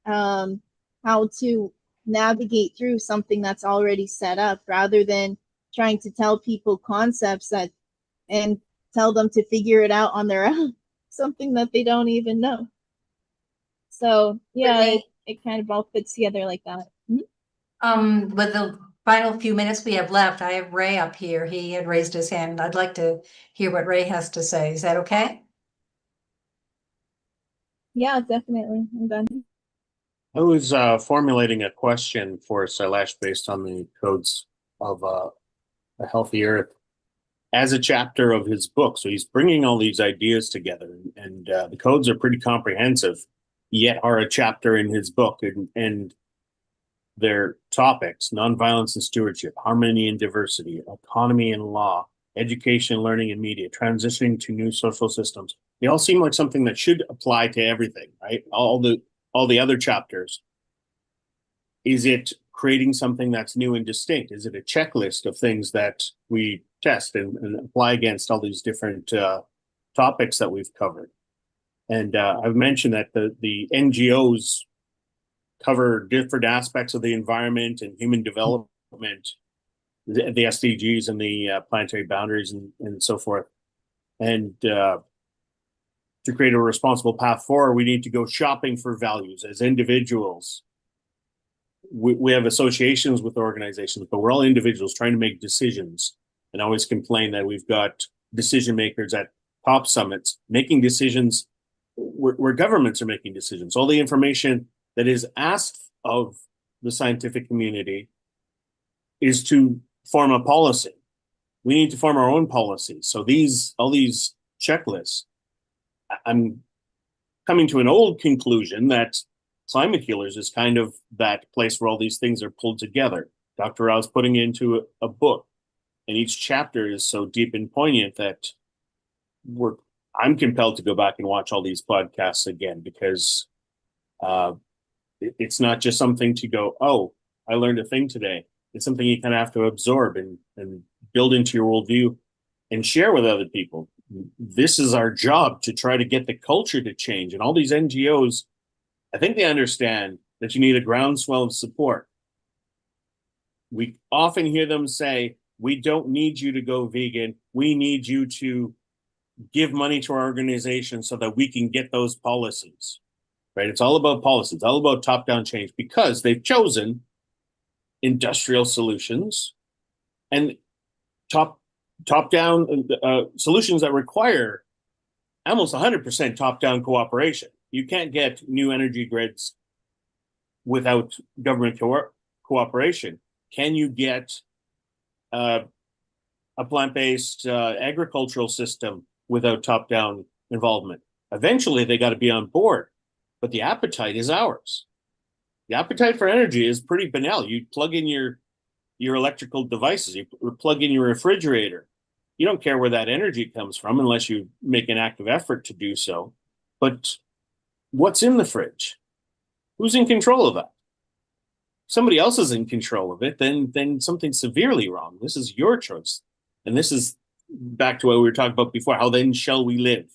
how to navigate through something that's already set up, rather than trying to tell people concepts that and tell them to figure it out on their own, something that they don't even know. So yeah, it kind of all fits together like that. With the final few minutes we have left, I have Ray up here. He had raised his hand. I'd like to hear what Ray has to say. Is that okay? Yeah, definitely. I'm done. I was formulating a question for Sailesh based on the codes of a healthy earth as a chapter of his book. So he's bringing all these ideas together, and the codes are pretty comprehensive, yet are a chapter in his book, and their topics: nonviolence and stewardship, harmony and diversity, economy and law, education, learning, and media, transitioning to new social systems. They all seem like something that should apply to everything, right? All the other chapters. Is it creating something that's new and distinct? Is it a checklist of things that we test and apply against all these different topics that we've covered? And I've mentioned that the NGOs cover different aspects of the environment and human development, the SDGs and the planetary boundaries and so forth. And to create a responsible path forward, we need to go shopping for values as individuals. We have associations with organizations, but we're all individuals trying to make decisions, and always complain that we've got decision makers at top summits making decisions where governments are making decisions. All the information that is asked of the scientific community is to form a policy. We need to form our own policies. So all these checklists, I'm coming to an old conclusion that Climate Healers is kind of that place where all these things are pulled together. Dr. Rao's putting it into a book, and each chapter is so deep and poignant that I'm compelled to go back and watch all these podcasts again, because it's not just something to go, oh, I learned a thing today. It's something you kind of have to absorb and build into your worldview and share with other people. This is our job, to try to get the culture to change. And all these NGOs, I think they understand that you need a groundswell of support. We often hear them say, we don't need you to go vegan. We need you to give money to our organization so that we can get those policies, right? It's all about policy. It's all about top-down change, because they've chosen industrial solutions and top-down solutions that require almost 100% top-down cooperation. You can't get new energy grids without government cooperation. Can you get a plant-based agricultural system without top-down involvement? Eventually, they got to be on board, but the appetite is ours. The appetite for energy is pretty banal. You plug in your electrical devices, you plug in your refrigerator. You don't care where that energy comes from unless you make an active effort to do so. But what's in the fridge? Who's in control of that? Somebody else is in control of it, then something's severely wrong. This is your choice. And this is back to what we were talking about before. How then shall we live?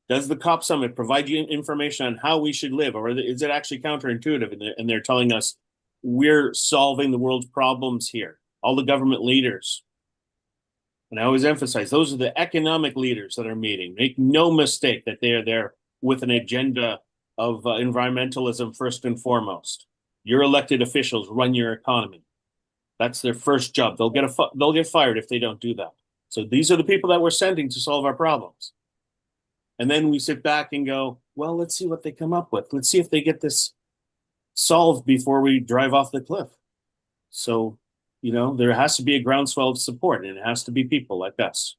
Does the COP Summit provide you information on how we should live? Or is it actually counterintuitive? And they're telling us we're solving the world's problems here. All the government leaders. And I always emphasize, those are the economic leaders that are meeting. Make no mistake that they are there with an agenda of environmentalism first and foremost. Your elected officials run your economy. That's their first job. They'll get fired if they don't do that. So these are the people that we're sending to solve our problems. And then we sit back and go, well, let's see what they come up with. Let's see if they get this solved before we drive off the cliff. So, there has to be a groundswell of support, and it has to be people like us.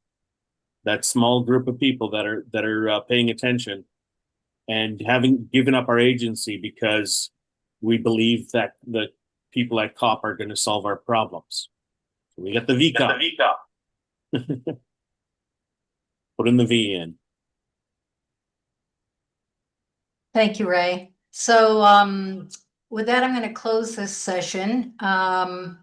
That small group of people that are paying attention and having given up our agency because we believe that the people at COP are going to solve our problems. So we got the VCOP. Put in the V in. Thank you, Ray. So with that, I'm going to close this session. I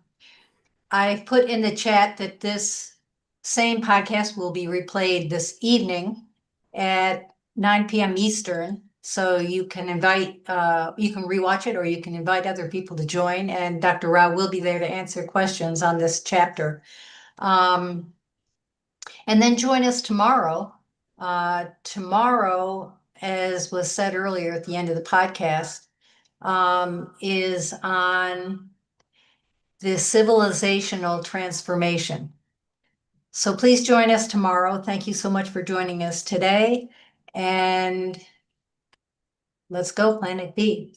put in the chat that this same podcast will be replayed this evening at 9 p.m. Eastern. So you can you can rewatch it, or you can invite other people to join. And Dr. Rao will be there to answer questions on this chapter. And then join us tomorrow. Tomorrow, as was said earlier at the end of the podcast, is on the civilizational transformation. So please join us tomorrow. Thank you so much for joining us today. And let's go, Planet B.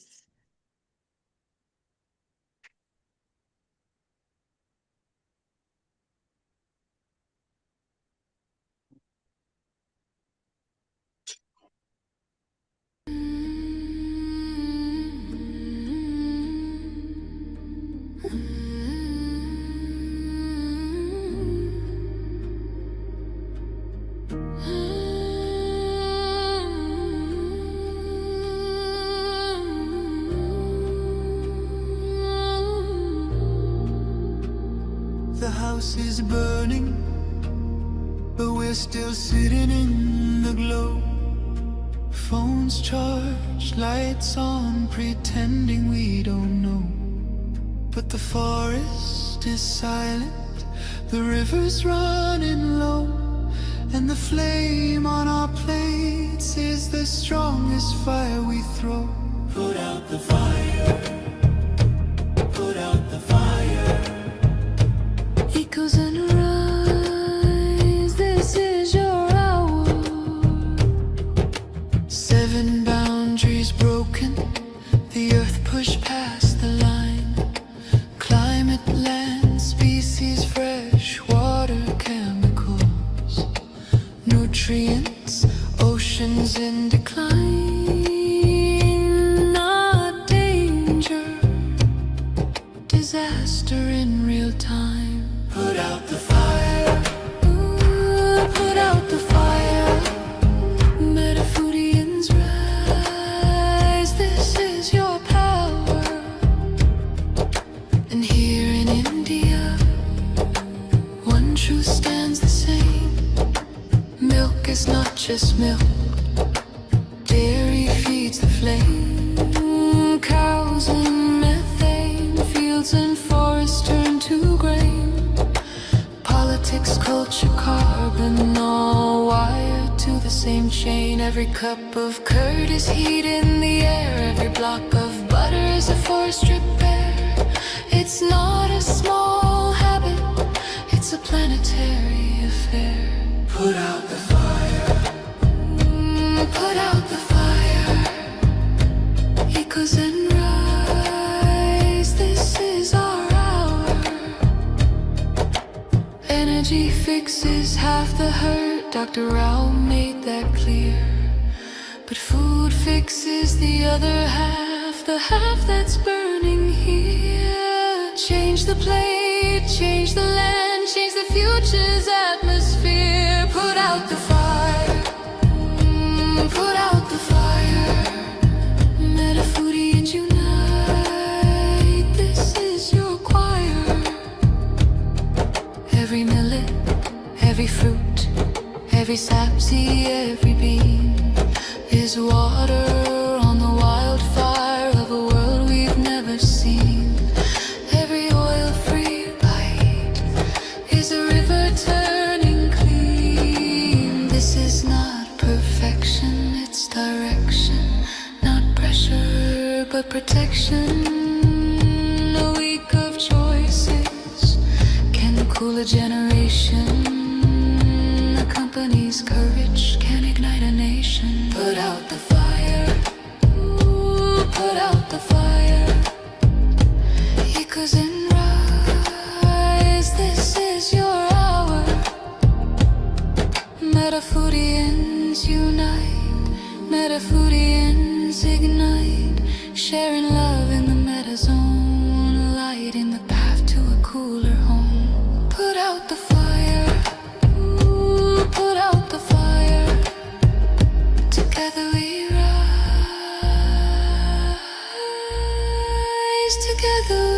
The house is burning, but we're still sitting in the glow. Phones charged, lights on, pretending we don't know. But the forest is silent, the river's running low, and the flame on our plates is the strongest fire we throw. Put out the fire, put out the fire. Echoes and rise, this is your hour. 7 boundaries broken, the earth pushed past the line. Climate, land, species, fresh water, chemicals, nutrients, oceans in decline. Not danger, disaster in real time. Put out the fire, put out the fire. Metafudians rise, this is your power. And here in India, one truth stands the same. Milk is not just milk, dairy feeds the flame. Cows and methane, fields and forests turn to grain. Politics, culture, carbon, all wired to the same chain. Every cup of curd is heat in the air. Every block of butter is a forest repair. It's not a small habit, it's a planetary affair. Put out the fire, put out the fire. Echoes and rise, this is our hour. Energy fixes half the hurt, Dr. Rao made that clear. But food fixes the other half, the half that's burning here. Change the plate, change the land, change the future's atmosphere. Put out the fire, put out the fire. Metafudians unite, this is your choir. Every millet, every fruit, every sapseed, every bean is water on the wildfire of a world we've never seen. Every oil-free bite is a river turning clean. This is not perfection, it's direction. Not pressure, but protection. A week of choices can cool a generation. A company's courage can ignite a nation. Put out the fire, ooh, put out the fire. Echoes and rise, this is your hour. Metafudians unite, Metafudians sharing love in the meta zone, lighting the path to a cooler home. Put out the fire, ooh, put out the fire. Together we rise, together